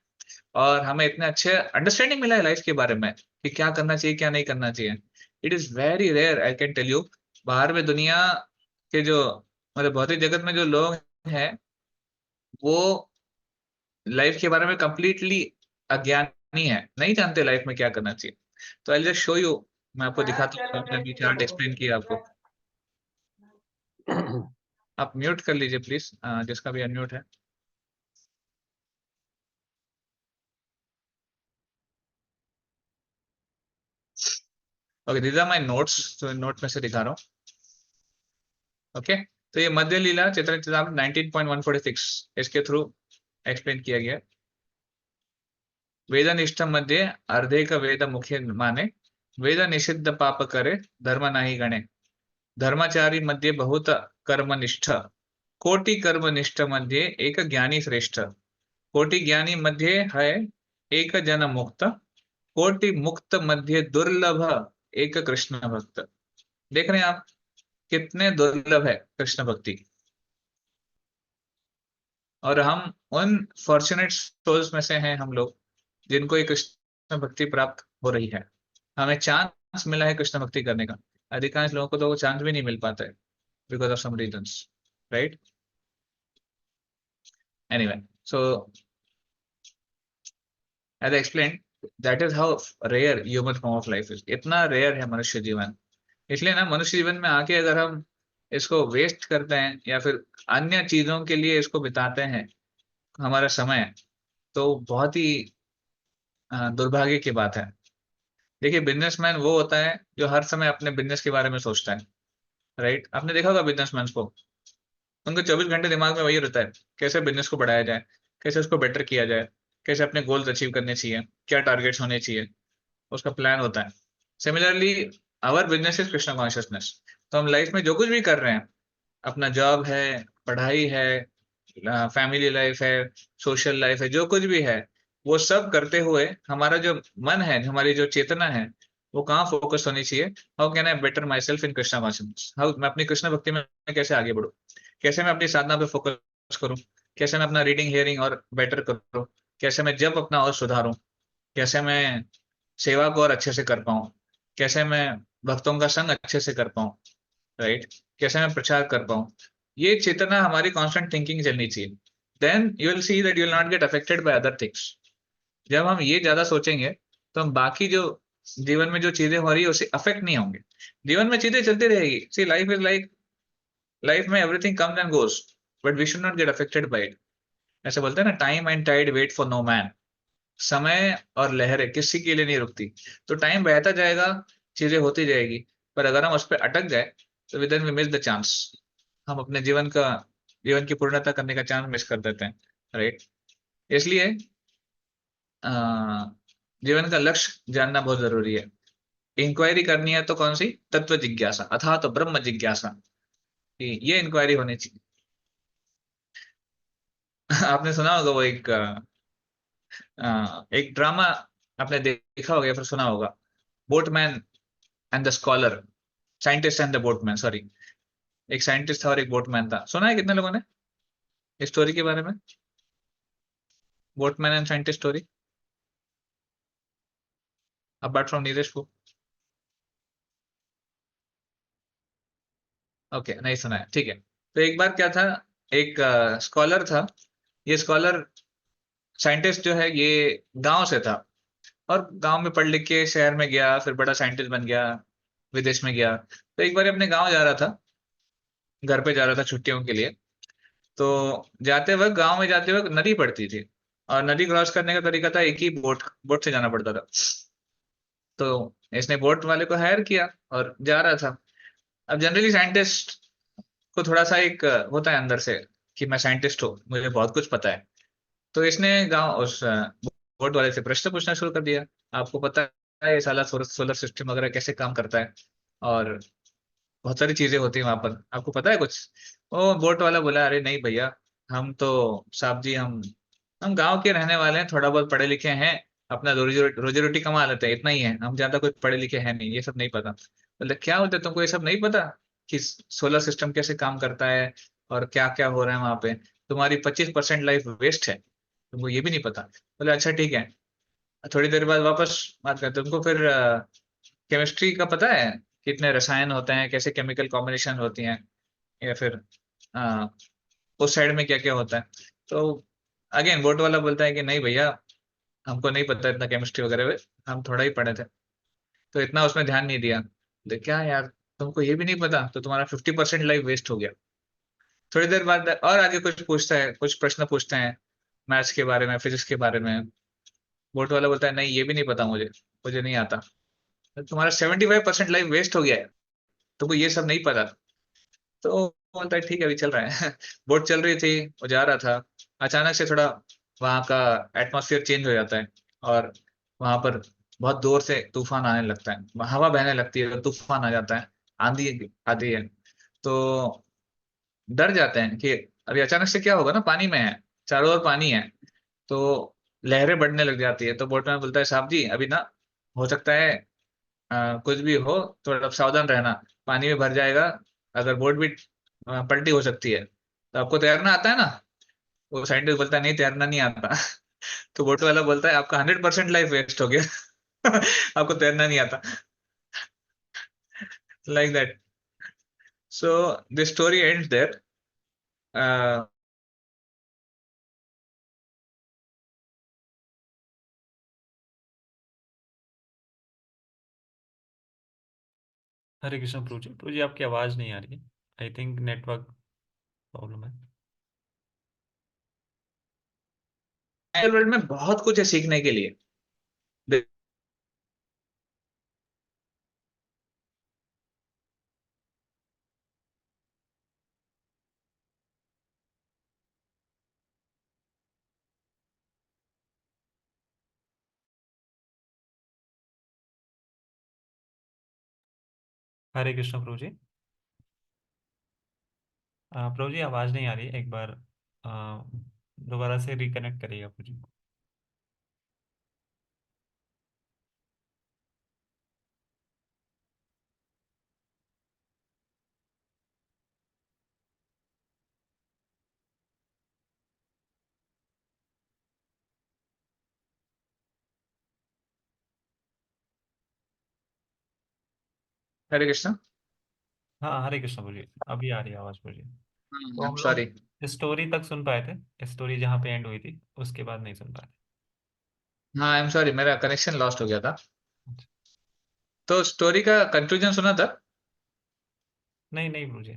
और हमें इतने अच्छे अंडरस्टैंडिंग मिला है लाइफ के बारे में कि क्या करना चाहिए, क्या नहीं करना चाहिए। It is very rare, I can tell you. बाहर में दुनिया के जो मतलब भौतिक जगत में जो लोग हैं, वो लाइफ के बारे में कंप्लीटली अज्ञानी है, नहीं जानते लाइफ में क्या करना चाहिए। तो आई जस्ट शो यू, मैं आपको दिखाता हूँ, आपने अभी चार्ट एक्सप्लेन किया आपको। आप म्यूट कर लीजिए प्लीज, जिसका भी अनम्यूट है। Okay, these are my notes, तो नोट में से दिखा रहा हूँ। ओके, तो ये मध्य लीला चैतन्य चरितामृत 19.146 इसके थ्रू एक्सप्लेन किया गया। वेदनिष्ठ मध्य अर्धे का वेद मुख्य माने, वेद निषिद्ध पाप करे धर्म नाही गणे, धर्मचारी मध्य बहुत कर्मनिष्ठ, कोटि कर्मनिष्ठ मध्य एक ज्ञानी श्रेष्ठ, कोटि ज्ञानी मध्य है एक जन मुक्त, कोटि मुक्त मध्य दुर्लभ एक कृष्ण भक्त। देख रहे हैं आप कितने दुर्लभ है कृष्ण भक्ति। और हम उन फॉर्चुनेट सोल्स में से हैं हम लोग, जिनको ये कृष्ण भक्ति प्राप्त हो रही है। हमें चांस मिला है कृष्ण भक्ति करने का, अधिकांश लोगों को तो वो चांस भी नहीं मिल पाता है because of some reasons, right. Anyway, so as I explain, that is how rare human form of life is. इतना रेयर है मनुष्य जीवन, इसलिए ना मनुष्य जीवन में आके अगर हम इसको वेस्ट करते हैं या फिर अन्य चीजों के लिए इसको बिताते हैं हमारा समय, तो बहुत ही दुर्भाग्य की बात है। देखिए, बिजनेसमैन वो होता है जो हर समय अपने बिजनेस के बारे में सोचता है, राइट? आपने देखा होगा बिजनेसमैन को, उनके 24 घंटे दिमाग में वही रहता है, कैसे बिजनेस को बढ़ाया जाए, कैसे उसको बेटर किया जाए, कैसे अपने गोल्स अचीव करने चाहिए, क्या टारगेट्स होने चाहिए, उसका प्लान होता है। Similarly our business is Krishna consciousness. तो हम लाइफ में जो कुछ भी कर रहे हैं, अपना जॉब है, पढ़ाई है, फैमिली लाइफ है, सोशल लाइफ है, जो कुछ भी है, वो सब करते हुए हमारा जो मन है, हमारी जो चेतना है, वो कहाँ फोकस होनी चाहिए? How can I better my self in Krishna consciousness? How मैं अपनी कृष्ण भक्ति में कैसे आगे बढ़ूँ, कैसे मैं अपनी साधना पे फोकस करूँ, कैसे मैं अपना रीडिंग हियरिंग और बेटर करूँ, कैसे मैं जब अपना और सुधारूं, कैसे मैं सेवा को और अच्छे से कर पाऊं, कैसे मैं भक्तों का संग अच्छे से कर पाऊं, राइट? कैसे मैं प्रचार कर पाऊं, ये चेतना हमारी कांस्टेंट थिंकिंग चलनी चाहिए। Then you will see that you will not get affected by other things. जब हम ये ज्यादा सोचेंगे तो हम बाकी जो जीवन में जो चीजें हो रही है उससे अफेक्ट नहीं होंगे। जीवन में चीजें चलती रहेगी। See life is like, life में everything comes and goes, but we should not get affected by it. ऐसे बोलते हैं ना, time and tide wait for no man. समय और लहरें किसी के लिए नहीं रुकती। तो टाइम बहता जाएगा, चीजें होती जाएगी, पर अगर हम उस पर अटक जाए तो with we miss the chance. हम अपने जीवन की पूर्णता करने का चांस मिस कर देते हैं, राइट? इसलिए अ, जीवन का लक्ष्य जानना बहुत जरूरी है। इंक्वायरी करनी है तो कौन सी? तत्व जिज्ञासा, अथा तो ब्रह्म जिज्ञासा, ये इंक्वायरी होनी चाहिए। आपने सुना होगा वो एक ड्रामा आपने देखा होगा या फिर सुना होगा, boatman and the scholar, scientist and the boatman, sorry. एक साइंटिस्ट था और एक बोटमैन था। सुना है कितने लोगों ने इस स्टोरी के बारे में, boatman and scientist story, apart from Neeraj को? ओके, नहीं सुना है, ठीक है। तो एक बार क्या था, एक स्कॉलर था। ये स्कॉलर साइंटिस्ट जो है, ये गांव से था, और गांव में पढ़ लिख के शहर में गया, फिर बड़ा साइंटिस्ट बन गया, विदेश में गया। तो एक बार अपने गांव जा रहा था, घर पे जा रहा था छुट्टियों के लिए। तो जाते वक्त, गांव में जाते वक्त नदी पड़ती थी, और नदी क्रॉस करने का तरीका था एक ही, बोट बोट से जाना पड़ता था। तो इसने बोट वाले को हायर किया और जा रहा था। अब जनरली साइंटिस्ट को थोड़ा सा एक होता है अंदर से कि मैं साइंटिस्ट हूँ, मुझे बहुत कुछ पता है। तो इसने गांव उस बोट वाले से प्रश्न पूछना शुरू कर दिया, आपको पता है ये साला सोलर सिस्टम वगैरह कैसे काम करता है, और बहुत सारी चीजें होती है वहां पर, आपको पता है कुछ? वो बोट वाला बोला, अरे नहीं भैया, हम तो, साहब जी, हम गांव के रहने वाले हैं, थोड़ा बहुत पढ़े लिखे हैं, अपना रोजी रोटी कमा लेते हैं, इतना ही है, हम ज्यादा कुछ पढ़े लिखे हैं नहीं, ये सब नहीं पता। बोले क्या होता है, तुमको ये सब नहीं पता कि सोलर सिस्टम कैसे काम करता है और क्या क्या हो रहा है वहां पे? तुम्हारी 25% लाइफ वेस्ट है, तुमको ये भी नहीं पता? बोले अच्छा ठीक है। थोड़ी देर बाद वापस बात करते, तुमको फिर केमिस्ट्री का पता है, कितने रसायन होते हैं, कैसे केमिकल कॉम्बिनेशन होती हैं, या फिर आ, उस साइड में क्या क्या होता है? तो अगेन बोट वाला बोलता है कि नहीं भैया, हमको नहीं पता इतना केमिस्ट्री वगैरह में, हम थोड़ा ही पढ़े थे, तो इतना उसमें ध्यान नहीं दिया। तो क्या यार, तुमको ये भी नहीं पता, तो तुम्हारा 50% लाइफ वेस्ट हो गया। थोड़ी देर बाद और आगे कुछ पूछता है, कुछ प्रश्न पूछते हैं मैथ्स के बारे में, फिजिक्स के बारे में। बोट वाला बोलता है नहीं, ये भी नहीं पता मुझे, मुझे नहीं आता। तो तुम्हारा 75% लाइफ वेस्ट हो गया है, तुमको ये सब नहीं पता। तो वो बोलता है ठीक है, अभी चल रहा है। बोट चल रही थी, वो जा रहा था, अचानक से थोड़ा वहां का एटमॉस्फेयर चेंज हो जाता है, और वहां पर बहुत जोर से तूफान आने लगता है, हवा बहने लगती है, तूफान आ जाता है, आंधी आती है। तो डर जाते हैं कि अभी अचानक से क्या होगा ना, पानी में है, चारों ओर पानी है, तो लहरें बढ़ने लग जाती है। तो बोटमैन बोलता है साहब जी, अभी ना हो सकता है कुछ भी हो, थोड़ा सावधान रहना, पानी में भर जाएगा, अगर बोट भी पलटी हो सकती है। तो आपको तैरना आता है ना? वो साइंटिस्ट बोलता है नहीं, तैरना नहीं आता। तो बोट वाला बोलता है आपका 100% लाइफ वेस्ट हो गया। आपको तैरना नहीं आता, like that. So this story ends there. Hare Krishna प्रभु जी आपकी आवाज नहीं आ रही है। आई थिंक नेटवर्क प्रॉब्लम है। वर्ल्ड में बहुत कुछ है सीखने के लिए। हरे कृष्ण प्रभु जी। प्रभु जी आवाज नहीं आ रही है, एक बार दोबारा से रिकनेक्ट करिएगा प्रभु जी। हरे कृष्ण। हाँ हरे कृष्ण प्रभु जी, अभी आ रही है आवाज प्रभु जी। तो हम सॉरी। लोग स्टोरी तक सुन पाए थे, स्टोरी जहाँ पे एंड हुई थी उसके बाद नहीं सुन पाए हाँ, आई एम सॉरी, मेरा कनेक्शन लॉस्ट हो गया था। थे। तो स्टोरी का कंक्लूजन सुना था? नहीं नहीं प्रभु जी,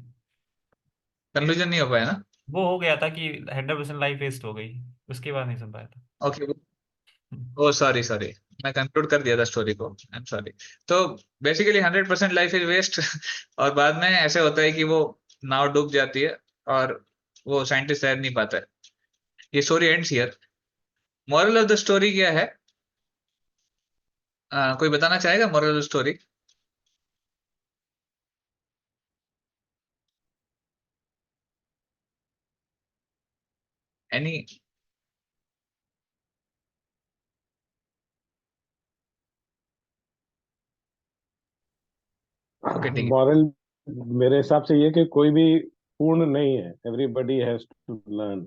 कंक्लूजन नहीं हो पाया ना? वो हो गया था कि 100% लाइफ वेस्ट हो गई, उसके बाद नहीं सुन पाया था। ओके। ओ सॉरी सॉरी, मैं कंक्लूड कर दिया था स्टोरी को, आई एम सॉरी। तो बेसिकली 100% लाइफ इज वेस्ट और बाद में ऐसे होता है कि वो नाव डूब जाती है और वो साइंटिस्ट तैर नहीं पाता है। ये story ends here. Moral of the story क्या है? कोई बताना चाहेगा moral of the story? Any? Okay, ठीक है। मॉरल मेरे हिसाब से ये कि कोई भी पूर्ण नहीं है, everybody has to learn.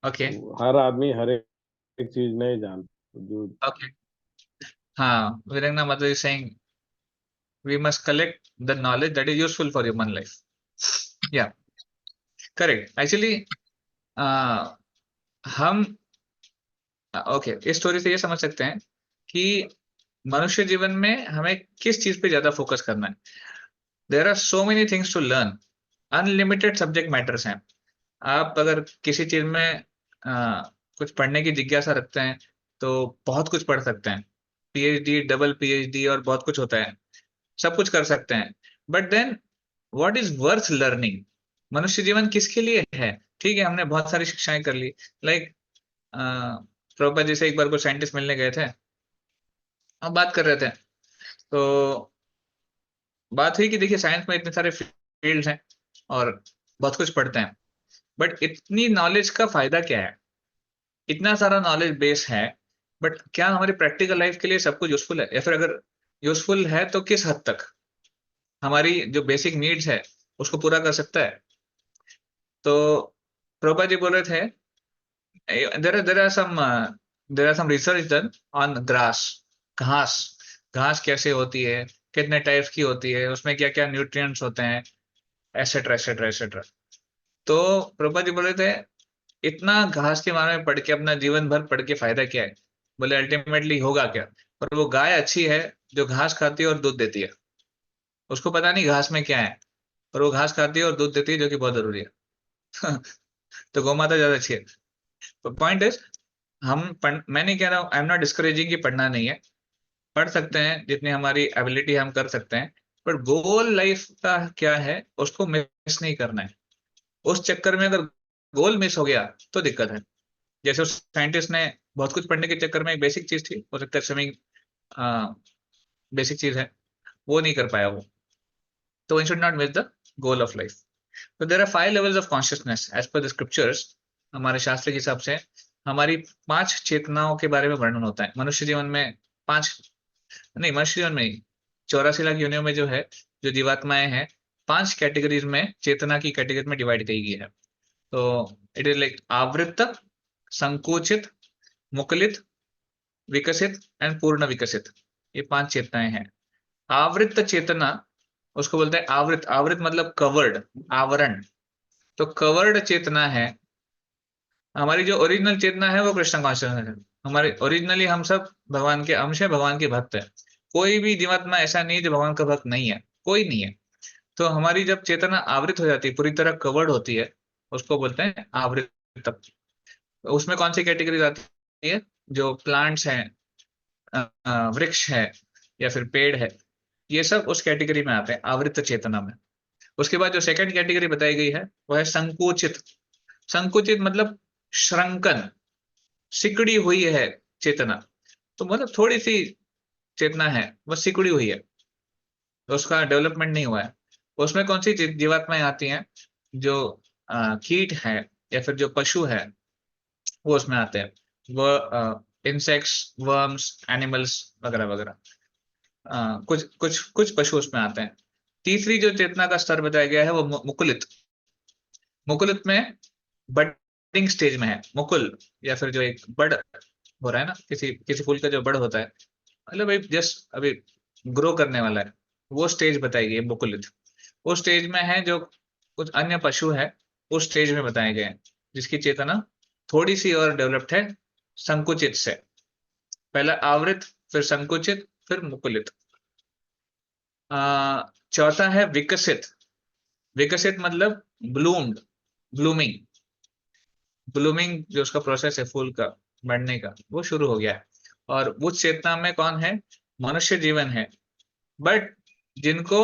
Okay. हर आदमी हर एक चीज नहीं जानता जो। ओके। हाँ, Veerangana mother is saying we must collect the knowledge that is useful for human life. Yeah, correct. Actually, हम ओके, इस स्टोरी से ये समझ सकते हैं कि मनुष्य जीवन में हमें किस चीज पे ज्यादा फोकस करना है। There are so many things to learn. Unlimited subject matters हैं। आप अगर किसी चीज में कुछ पढ़ने की जिज्ञासा रखते हैं तो बहुत कुछ पढ़ सकते हैं। पीएचडी, डबल पीएचडी और बहुत कुछ होता है, सब कुछ कर सकते हैं। But then what is worth learning? मनुष्य जीवन किसके लिए है? ठीक है, हमने बहुत सारी शिक्षाएं कर ली। लाइक प्रभुपाद जी से एक बार कोई साइंटिस्ट मिलने गए थे, हम बात कर रहे थे, तो बात हुई कि देखिए साइंस में इतने सारे फील्ड्स हैं और बहुत कुछ पढ़ते हैं, बट इतनी नॉलेज का फायदा क्या है? इतना सारा नॉलेज बेस है, बट क्या हमारी प्रैक्टिकल लाइफ के लिए सब कुछ यूजफुल है? या फिर अगर यूजफुल है तो किस हद तक हमारी जो बेसिक नीड्स है उसको पूरा कर सकता है? तो प्रभुपाद जी बोल रहे थे, there are some research done on grass, घास। घास कैसे होती है, कितने टाइप्स की होती है, उसमें क्या क्या न्यूट्रिएंट्स होते हैं, एसेट्रा एसेट्रा एसेट्रा। तो प्रभुपाद जी बोल रहे थे, इतना घास के बारे में पढ़ के अपना जीवन भर पढ़ के फायदा क्या है? बोले अल्टीमेटली होगा क्या? और वो गाय अच्छी है जो घास खाती है और दूध देती है। उसको पता नहीं घास में क्या है, पर वो घास खाती है और दूध देती है, जो कि बहुत जरूरी है। तो गौ माता ज्यादा अच्छी है। तो पॉइंट इज, मैं नहीं कह रहा हूँ, आई एम नॉट डिस्करेजिंग कि पढ़ना नहीं है। पढ़ सकते हैं जितनी हमारी एबिलिटी हम कर सकते हैं, पर गोल लाइफ का क्या है उसको मिस नहीं करना है। उस चक्कर में अगर गोल मिस हो गया तो दिक्कत है। जैसे उस साइंटिस्ट ने बहुत कुछ पढ़ने के चक्कर में एक बेसिक चीज थी, हो सकता है स्विमिंग बेसिक चीज है, वो नहीं कर पाया वो। तो one should not miss the goal of life. तो there are 5 levels of consciousness as per the scriptures. हमारे शास्त्र के हिसाब से हमारी 5 चेतनाओं के बारे में वर्णन होता है मनुष्य जीवन में। 5 नहीं, मनुष्य जीवन में ही 84 लाख योनियों में जो है, जो जीवात्माएं हैं, 5 कैटेगरीज में, चेतना की कैटेगरी में डिवाइड की गई है। तो इट इज लाइक आवृत्त, संकुचित, मुकलित, विकसित एंड पूर्ण विकसित। ये 5 चेतनाएं हैं। आवृत्त चेतना, उसको बोलते हैं आवृत। आवृत मतलब कवर्ड, आवरण। तो कवर्ड चेतना है। हमारी जो ओरिजिनल चेतना है वो कृष्ण कॉन्शियसनेस है। हमारे ओरिजिनली हम सब भगवान के अंश है, भगवान के भक्त है। कोई भी जीवात्मा ऐसा नहीं है जो भगवान का भक्त नहीं है, कोई नहीं है। तो हमारी जब चेतना आवृत हो जाती है, पूरी तरह कवर्ड होती है, उसको बोलते हैं आवृत। उसमें कौन सी कैटेगरी आती है? जो प्लांट्स हैं, वृक्ष है या फिर पेड़ है, ये सब उस कैटेगरी में आते हैं, आवृत चेतना में। उसके बाद जो सेकंड कैटेगरी बताई गई है वो है संकुचित। संकुचित मतलब श्रंकन, सिकुड़ी हुई है चेतना। तो मतलब थोड़ी सी चेतना है, वो सिकुड़ी हुई है। तो उसका डेवलपमेंट नहीं हुआ है। उसमें कौन सी जीवात्माएं आती हैं? जो कीट है या फिर जो पशु है वो उसमें आते हैं, वो इंसेक्ट्स, वर्म्स, एनिमल्स वगैरह वगैरह। कुछ कुछ कुछ पशु उसमें आते हैं। तीसरी जो चेतना का स्तर बताया गया है वो मुकुलित। मुकुलित में बडिंग स्टेज में है मुकुल, या फिर जो एक बड हो रहा है ना, किसी किसी फूल का जो बड़ होता है, मतलब भाई जस्ट अभी ग्रो करने वाला है, वो स्टेज बताई गई है मुकुलित। वो स्टेज में है जो कुछ अन्य पशु है, उस स्टेज में बताए गए हैं, जिसकी चेतना थोड़ी सी और डेवलप्ड है संकुचित से। पहला आवृत, फिर संकुचित, फिर मुकुलित। चौथा है विकसित। विकसित मतलब ब्लूम्ड, ब्लूमिंग। ब्लूमिंग जो उसका प्रोसेस है फूल का बढ़ने का, वो शुरू हो गया है। और उस चेतना में कौन है? मनुष्य जीवन है। बट जिनको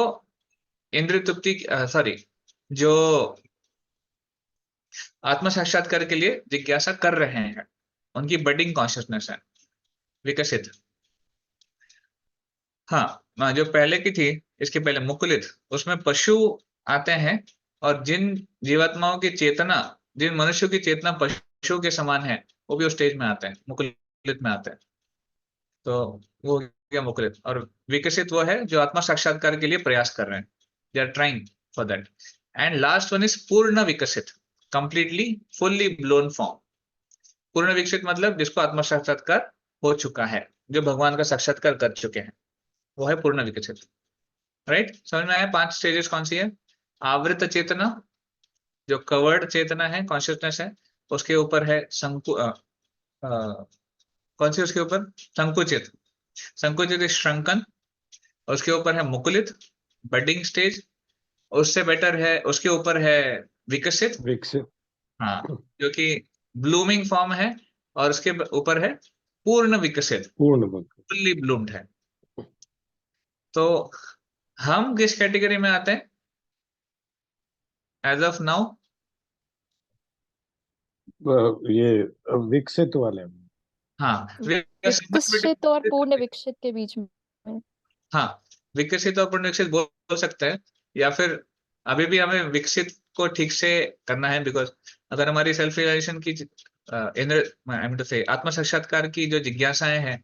इंद्रिय तृप्ति, सॉरी, जो आत्म साक्षात्कार के लिए जिज्ञासा कर रहे हैं, उनकी बडिंग कॉन्शियसनेस है विकसित। हाँ, जो पहले की थी, इसके पहले मुकुलित, उसमें पशु आते हैं, और जिन जीवात्माओं की चेतना, जिन मनुष्यों की चेतना पशु के समान है, वो भी उस स्टेज में आते हैं, मुकुलित में आते हैं। तो वो हो गया मुकुलित। और विकसित वो है जो आत्मा साक्षात्कार के लिए प्रयास कर रहे हैं, they are trying for that. And last one is पूर्ण विकसित, कंप्लीटली फुल्ली ब्लोन फॉर्म। पूर्ण विकसित मतलब जिसको आत्मा साक्षात्कार हो चुका है, जो भगवान का साक्षात्कार कर चुके हैं, वो है पूर्ण विकसित। राइट, समझ में आया? 5 स्टेजेस कौन सी है? आवृत चेतना, जो कवर्ड चेतना है, कॉन्शियसनेस है, उसके ऊपर है कौन सी उसके ऊपर? संकुचित। संकुचित इज श्रंकन। उसके ऊपर है मुकुलित, बडिंग स्टेज। उससे बेटर है, उसके ऊपर है विकसित, विकसित। हाँ, जो कि ब्लूमिंग फॉर्म है। और उसके ऊपर है पूर्ण विकसित, पूर्ण विकसित। फुल्ली ब्लूम्ड है। तो हम किस कैटेगरी में आते हैं एज ऑफ नाउ? ये विकसित वाले में। हाँ, विकसित और पूर्ण विकसित के बीच में। हाँ, विकसित और पूर्ण विकसित बोल सकते हैं, या फिर अभी भी हमें विकसित को ठीक से करना है, बिकॉज अगर हमारी सेल्फ रियलाइजेशन की आत्म साक्षात्कार की जो जिज्ञासाएं हैं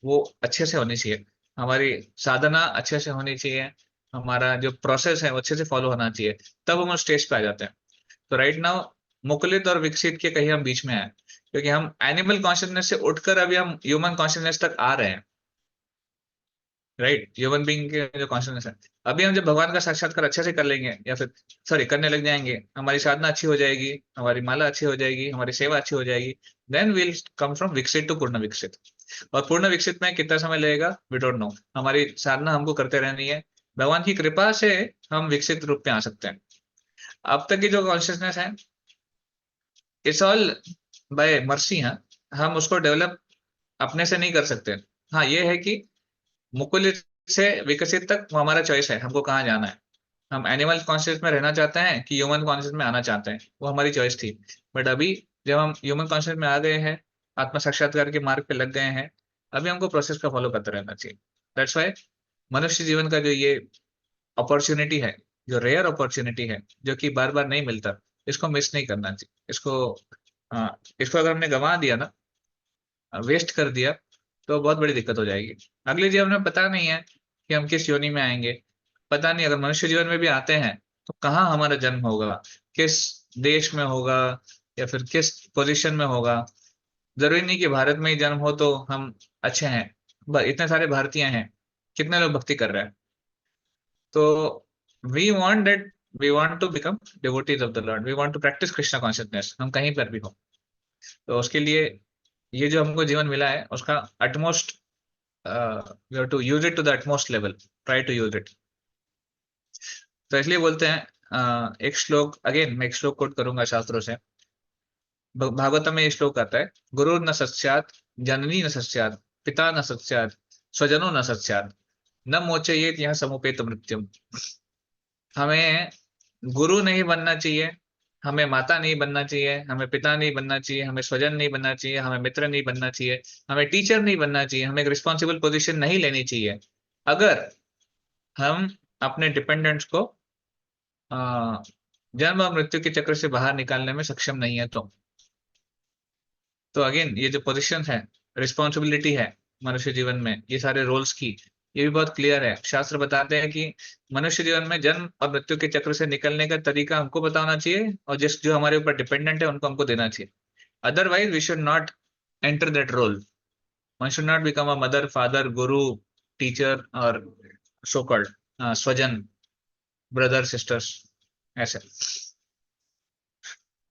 वो अच्छे से होनी चाहिए, हमारी साधना अच्छे से होनी चाहिए, हमारा जो प्रोसेस है वो अच्छे से फॉलो होना चाहिए, तब हम उस स्टेज पे आ जाते हैं। तो राइट नाउ मुकुलित और विकसित के कहीं हम बीच में हैं, क्योंकि हम एनिमल कॉन्शियसनेस से उठकर अभी हम ह्यूमन कॉन्शियसनेस तक आ रहे हैं। राइट, ह्यूमन बीइंग के जो कॉन्शियसनेस है, अभी हम जब भगवान का साक्षात्कार अच्छे से कर लेंगे, या फिर सॉरी करने लग जाएंगे, हमारी साधना अच्छी हो जाएगी, हमारी माला अच्छी हो जाएगी, हमारी सेवा अच्छी हो जाएगी, देन विल कम फ्रॉम विकसित टू पूर्ण विकसित। और पूर्ण विकसित में कितना समय लगेगा वी डोंट नो, हमारी साधना हमको करते रहनी है, भगवान की कृपा से हम विकसित रूप में आ सकते हैं। अब तक की जो कॉन्शियसनेस है, इट्स ऑल बाय मर्सी है, हम उसको डेवलप अपने से नहीं कर सकते। हाँ, ये है कि मुकुलित से विकसित तक वो हमारा चॉइस है, हमको कहाँ जाना है। हम एनिमल कॉन्शियस में रहना चाहते हैं कि ह्यूमन कॉन्शियस में आना चाहते हैं, वो हमारी चॉइस थी। बट अभी जब हम ह्यूमन कॉन्शियस में आ गए हैं, आत्म साक्षात्कार के मार्ग पे लग गए हैं, अभी हमको प्रोसेस का फॉलो करते रहना चाहिए। दैट्स वाई मनुष्य जीवन का जो ये अपॉर्चुनिटी है, जो रेयर अपॉर्चुनिटी है, जो कि बार बार नहीं मिलता, इसको मिस नहीं करना चाहिए। इसको अगर हमने गंवा दिया ना, वेस्ट कर दिया, तो बहुत बड़ी दिक्कत हो जाएगी। अगले जीवन में पता नहीं है कि हम किस योनि में आएंगे, पता नहीं, अगर मनुष्य जीवन में भी आते हैं तो कहाँ हमारा जन्म होगा, किस देश में होगा, या फिर किस पोजीशन में होगा। जरूरी नहीं कि भारत में ही जन्म हो तो हम अच्छे हैं, इतने सारे भारतीय हैं, कितने लोग भक्ति कर रहे हैं। तो we want to become devotees of the lord, we want to practise Krishna consciousness, हम कहीं पर भी हो। तो उसके लिए ये जो हमको जीवन मिला है उसका utmost we have to use it to the utmost level, try to use it। तो इसलिए बोलते हैं, एक श्लोक, अगेन मैं एक श्लोक कोट करूंगा शास्त्रों से। भागवतम में ये श्लोक आता है, गुरु न सस्यात्, जननी न सस्यात्, पिता न सस्यात्, स्वजनो न सस्यात्, न मोचयेत यह समुपेत मृत्युम। हमें गुरु नहीं बनना चाहिए, हमें माता नहीं बनना चाहिए, हमें पिता नहीं बनना चाहिए, हमें स्वजन नहीं बनना चाहिए, हमें मित्र नहीं बनना चाहिए, हमें टीचर नहीं बनना चाहिए, हमें एक रिस्पॉन्सिबल पोजीशन नहीं लेनी चाहिए, अगर हम अपने डिपेंडेंट्स को जन्म और मृत्यु के चक्र से बाहर निकालने में सक्षम नहीं है तो अगेन ये जो पोजीशन है, रिस्पॉन्सिबिलिटी है मनुष्य जीवन में, ये सारे रोल्स की, ये भी बहुत क्लियर है। शास्त्र बताते हैं कि मनुष्य जीवन में जन्म और मृत्यु के चक्र से निकलने का तरीका हमको पता होना चाहिए, और जिस जो हमारे ऊपर डिपेंडेंट है उनको हमको देना चाहिए। Otherwise we should not enter that role. One should not become a mother, father, guru, teacher और सो कॉल्ड स्वजन, ब्रदर, सिस्टर्स, ऐसे।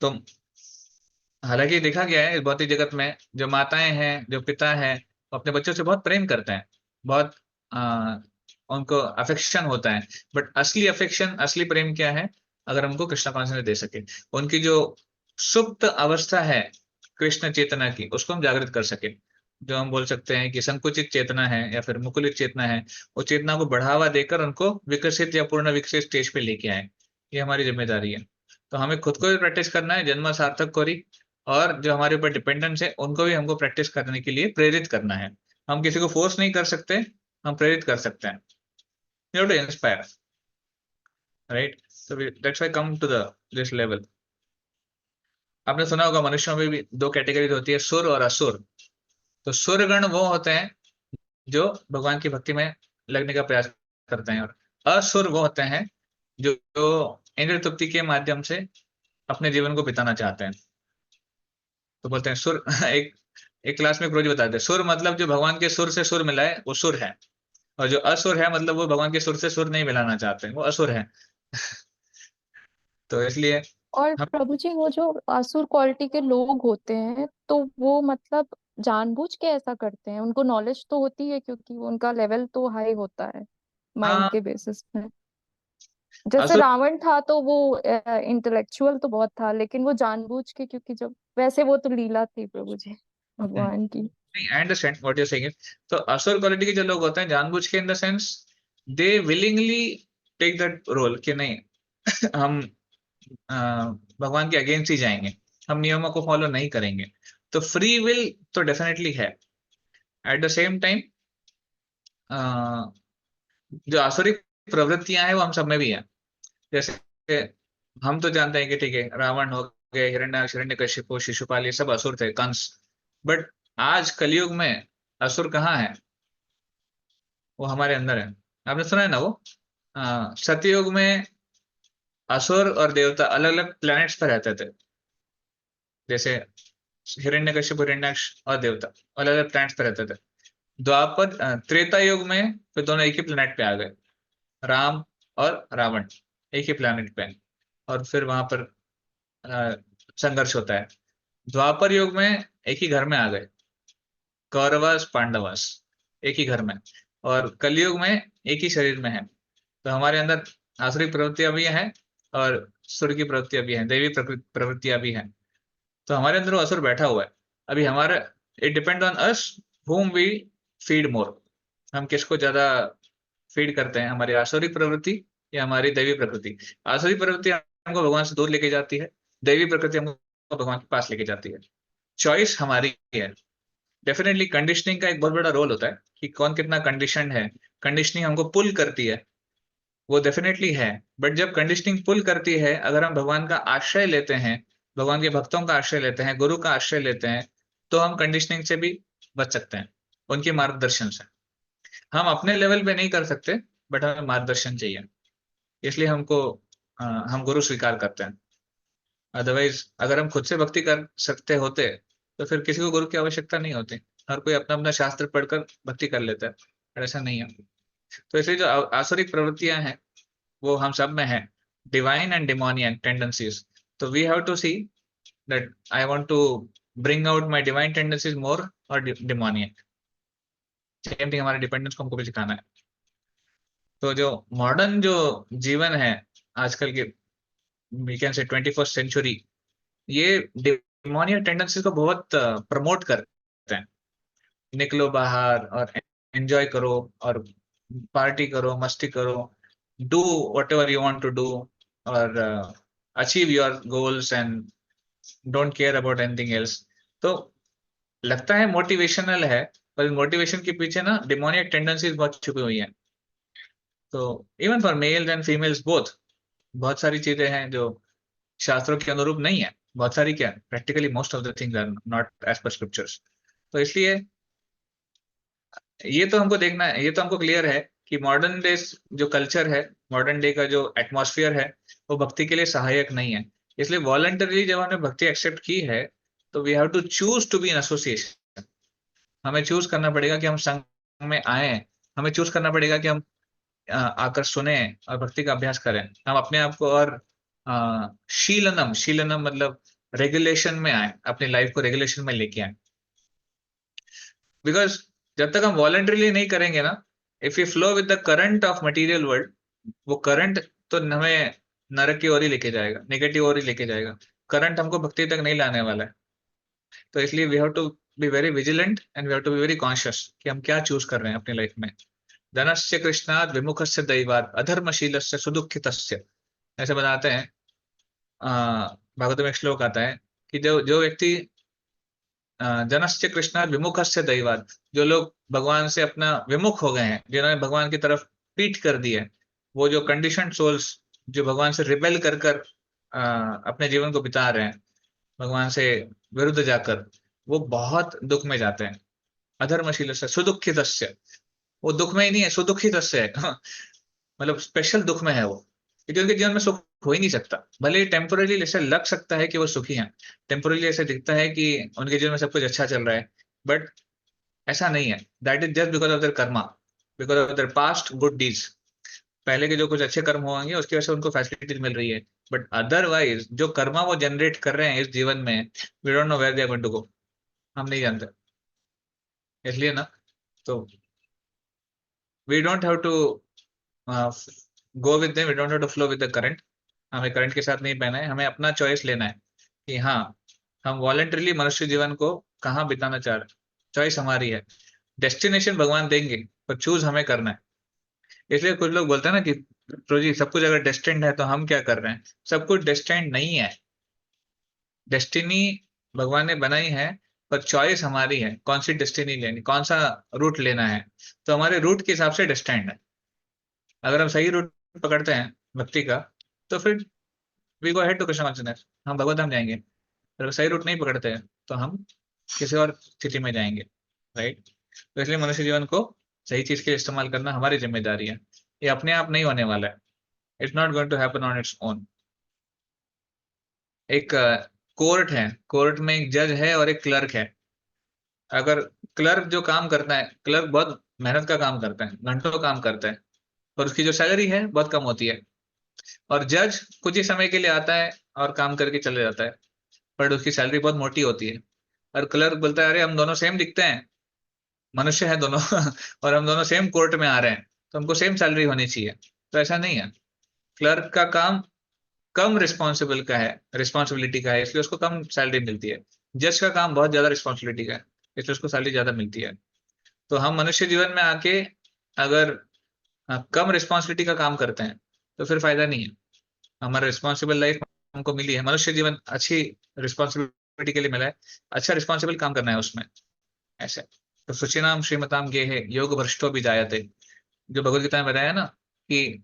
तो हालांकि देखा गया है इस भौतिक जगत में जो माताएं हैं, जो पिता हैं, अपने बच्चों से बहुत प्रेम करते हैं, बहुत उनको अफेक्शन होता है। बट असली अफेक्शन, असली प्रेम क्या है? अगर हमको कृष्ण कॉन्शियसनेस दे सके, उनकी जो सुप्त अवस्था है कृष्ण चेतना की, उसको हम जागृत कर सके, जो हम बोल सकते हैं कि संकुचित चेतना है या फिर मुकुलित चेतना है, वो चेतना को बढ़ावा देकर उनको विकसित या पूर्ण विकसित स्टेज पे लेके आए, ये हमारी जिम्मेदारी है। तो हमें खुद को भी प्रैक्टिस करना है, जन्म सार्थक करी, और जो हमारे ऊपर डिपेंडेंस है उनको भी हमको प्रैक्टिस करने के लिए प्रेरित करना है। हम किसी को फोर्स नहीं कर सकते, हम प्रेरित कर सकते हैं। You have to inspire, right? So that's why come to this level. आपने सुना होगा मनुष्यों में भी दो कैटेगरीज होती है, सुर और असुर। तो सुरगण वो होते हैं जो भगवान की भक्ति में लगने का प्रयास करते हैं, और असुर वो होते हैं जो इंद्रिय तृप्ति के माध्यम से अपने जीवन को बिताना चाहते हैं। तो बोलते हैं सुर एक क्लास में गुरुजी बताते हैं, सुर मतलब जो भगवान के सुर से सुर मिलाए वो सुर है, और जो असुर है मतलब वो भगवान के सुर से सुर नहीं मिलाना चाहते, वो असुर है। तो इसलिए और हम प्रभु जी, वो जो असुर क्वालिटी के लोग होते हैं तो वो मतलब जानबूझ के ऐसा करते हैं? उनको नॉलेज तो होती है क्योंकि उनका लेवल तो हाई होता है माइंड के बेसिस में। जैसे असुर रावण था तो वो इंटेलेक्चुअल तो बहुत था, लेकिन वो जानबूझ के, क्योंकि जब वैसे वो तो लीला थी प्रभु जी भगवान की। I understand what you are saying. तो असुर क्वालिटी के जो लोग होते हैं जानबूझ के, in the sense they willingly take that role कि नहीं हम भगवान के अगेंस्ट ही जाएंगे, हम नियमों को फॉलो नहीं करेंगे। तो फ्री विल तो डेफिनेटली है। एट द सेम टाइम जो आसुरिक प्रवृत्तियां हैं वो हम सब में भी है। जैसे हम तो जानते हैं कि ठीक है, रावण हो गए, हिरण्याक्ष, हिरण्यकशिपु, शिशुपाल, ये सब असुर थे, कंस। बट आज कलयुग में असुर कहाँ है? वो हमारे अंदर है। आपने सुना है ना वो सतयुग में असुर और देवता अलग अलग प्लैनेट्स पर रहते थे। जैसे हिरण्यकशिपु, हिरण्याक्ष और देवता अलग अलग प्लैनेट्स पर रहते थे। द्वापर त्रेता युग में फिर दोनों एक ही प्लैनेट पे आ गए, राम और रावण एक ही प्लैनेट पे, और फिर वहां पर संघर्ष होता है। द्वापर युग में एक ही घर में आ गए, कौरवस पांडवस एक ही घर में, और कलयुग में एक ही शरीर में है। तो हमारे अंदर आसुरी प्रवृत्तियां भी हैं और सुर की प्रवृत्तियां भी हैं, दैवी प्रवृत्तियां भी हैं। तो हमारे अंदर वो असुर बैठा हुआ है। अभी हमारा it depend on us whom we feed more। हम किसको ज्यादा फीड करते हैं, हमारी आसुरी प्रवृत्ति या हमारी दैवी प्रकृति? आसुरी प्रवृत्ति हमको भगवान से दूर लेके जाती है, दैवी प्रकृति हमको भगवान के पास लेके जाती है। चॉइस हमारी है। डेफिनेटली कंडीशनिंग का एक बहुत बड़ा रोल होता है कि कौन कितना कंडीशन है। कंडीशनिंग हमको पुल करती है, वो डेफिनेटली है। बट जब कंडीशनिंग पुल करती है, अगर हम भगवान का आश्रय लेते हैं, भगवान के भक्तों का आश्रय लेते हैं, गुरु का आश्रय लेते हैं, तो हम कंडीशनिंग से भी बच सकते हैं, उनके मार्गदर्शन से। हम अपने लेवल पे नहीं कर सकते, बट हमें मार्गदर्शन चाहिए, इसलिए हमको हम गुरु स्वीकार करते हैं। अदरवाइज अगर हम खुद से भक्ति कर सकते होते तो फिर किसी को गुरु की आवश्यकता नहीं होती। हर कोई अपना अपना शास्त्र पढ़कर भक्ति कर लेता है, पर ऐसा नहीं है। तो इसलिए जो आसुरिक प्रवृत्तियां हैं वो हम सब में है, डिवाइन एंड डिमोनियन टेंडेंसीज। तो we have to see that I want to bring out my divine tendencies more और डिमोनियन। सेम थिंग हमारे डिपेंडेंस को हमको भी सिखाना है। तो जो मॉडर्न जो जीवन है आजकल के, we can say 21st century, ये डिमोनियक टेंडेंसीज को बहुत प्रमोट करते हैं। निकलो बाहर और एंजॉय करो और पार्टी करो, मस्ती करो, do whatever you want to do और achieve your goals and don't care about anything else. तो लगता है मोटिवेशनल है, पर मोटिवेशन के पीछे ना डिमोनियक टेंडेंसीज बहुत छुपी हुई हैं। तो even for mails and females both बहुत सारी चीजें हैं जो शास्त्रों के अनुरूप नहीं है, बहुत सारी क्या, practically most of the things are not as per scriptures. तो इसलिए ये तो हमको देखना है, ये तो हमको क्लियर है कि मॉडर्न डे जो कल्चर है, मॉडर्न डे का जो एटमॉस्फेयर है, वो भक्ति के लिए सहायक नहीं है। इसलिए वॉलंटरली जब हमने भक्ति एक्सेप्ट की है, तो we have to choose to be in association. हमें चूज करना पड़ेगा कि हम संघ में आए, हमें चूज करना पड़ेगा कि हम आकर सुने और भक्ति का अभ्यास करें। हम अपने आप को और शीलनम, शीलनम मतलब रेगुलेशन में आए, अपनी लाइफ को रेगुलेशन में लेके आए। बिकॉज जब तक हम वॉलंटरीली नहीं करेंगे ना, if you flow with the current of material world, वो करंट तो हमें नरक की ओर ही लेके जाएगा, नेगेटिव ओर ही लेके जाएगा। करंट हमको भक्ति तक नहीं लाने वाला है। तो इसलिए we have to be very vigilant and we have to be very conscious कि हम क्या चूज कर रहे हैं अपनी लाइफ में। धनस्य कृष्णात् विमुखस्य दैवात् अधर्मशीलस्य सुदुःखितस्य, ऐसे बताते हैं। भागवत में एक श्लोक आता है कि जो व्यक्ति जनस्य कृष्णात् विमुखस्य दैवात्, जो लोग भगवान से अपना विमुख हो गए हैं, जिन्होंने भगवान की तरफ पीठ कर दी है, वो जो कंडीशनड सोल्स जो भगवान से रिबेल कर कर अपने जीवन को बिता रहे हैं भगवान से विरुद्ध जाकर, वो बहुत दुख में जाते हैं। अधर्मशीलस्य सुदुःखितस्य, वो दुख में ही नहीं है, सुदुःखितस्य है मतलब स्पेशल दुख में है वो, क्योंकि उनके जीवन में सुख हो ही नहीं सकता। भले ही टेम्पोरली ऐसे लग सकता है कि वो सुखी हैं, टेम्पोरली ऐसे दिखता है कि उनके जीवन में सब कुछ अच्छा चल रहा है, बट ऐसा नहीं है। That is just because of their Karma, because of their past good deeds. पहले के जो कुछ अच्छे कर्म होंगे उसकी वजह से उनको फैसिलिटीज मिल रही है, बट अदरवाइज जो कर्मा वो जनरेट कर रहे हैं इस जीवन में, we don't know where they are going to go, हम नहीं जानते। इसलिए ना, तो we don't have to go with them, we don't have to flow with the current. हमें करंट के साथ नहीं बहना है, हमें अपना चॉइस लेना है कि हाँ, हम वॉलंटरली मनुष्य जीवन को कहाँ बिताना चाह रहे हैं। चॉइस हमारी है, डेस्टिनेशन भगवान देंगे, पर चूज हमें करना है। इसलिए कुछ लोग बोलते हैं ना कि प्रभु जी सब कुछ अगर डेस्टिन्ड है तो हम क्या कर रहे हैं। सब कुछ डेस्टिन्ड नहीं है, डेस्टिनी भगवान ने बनाई है, पर चॉइस हमारी है कौन सी डेस्टिनी लेनी, कौन सा रूट लेना है। तो हमारे रूट के हिसाब से डेस्टिन्ड है। अगर हम सही रूट पकड़ते हैं भक्ति का, तो फिर we go head to Krishna consciousness, हम भगवत धाम जाएंगे। अगर सही रूट नहीं पकड़ते हैं तो हम किसी और स्थिति में जाएंगे, राइट। तो इसलिए मनुष्य जीवन को सही चीज के लिए इस्तेमाल करना हमारी जिम्मेदारी है। ये अपने आप नहीं होने वाला है, it's not going to happen on its own. एक कोर्ट है, कोर्ट में एक जज है और एक क्लर्क है। अगर क्लर्क जो काम करता है, क्लर्क बहुत मेहनत का काम करता है, घंटों काम करता है, और उसकी जो सैलरी है बहुत कम होती है। और जज कुछ ही समय के लिए आता है और काम करके चले जाता है, पर उसकी सैलरी बहुत मोटी होती है। और क्लर्क बोलता है अरे हम दोनों सेम दिखते हैं, मनुष्य है दोनों और हम दोनों सेम कोर्ट में आ रहे हैं, तो हमको सेम सैलरी होनी चाहिए। तो ऐसा नहीं है, क्लर्क का काम कम रिस्पॉन्सिबल का है, रिस्पॉन्सिबिलिटी का है, इसलिए उसको कम सैलरी मिलती है। जज का काम बहुत ज्यादा रिस्पॉन्सिबिलिटी का है, इसलिए उसको सैलरी ज्यादा मिलती है। तो हम मनुष्य जीवन में आके अगर कम रिस्पॉन्सिबिलिटी का काम करते हैं तो फिर फायदा नहीं है। हमारा रिस्पॉन्सिबल लाइफ हमको मिली है, मनुष्य जीवन अच्छी रिस्पॉन्सिबिलिटी के लिए मिला है, अच्छा रिस्पॉन्सिबल काम करना है उसमें, ऐसे। तो सुचिनाम श्रीमताम गेहे योग भ्रष्टो भी जायते, जो भगवत गीता में बताया ना कि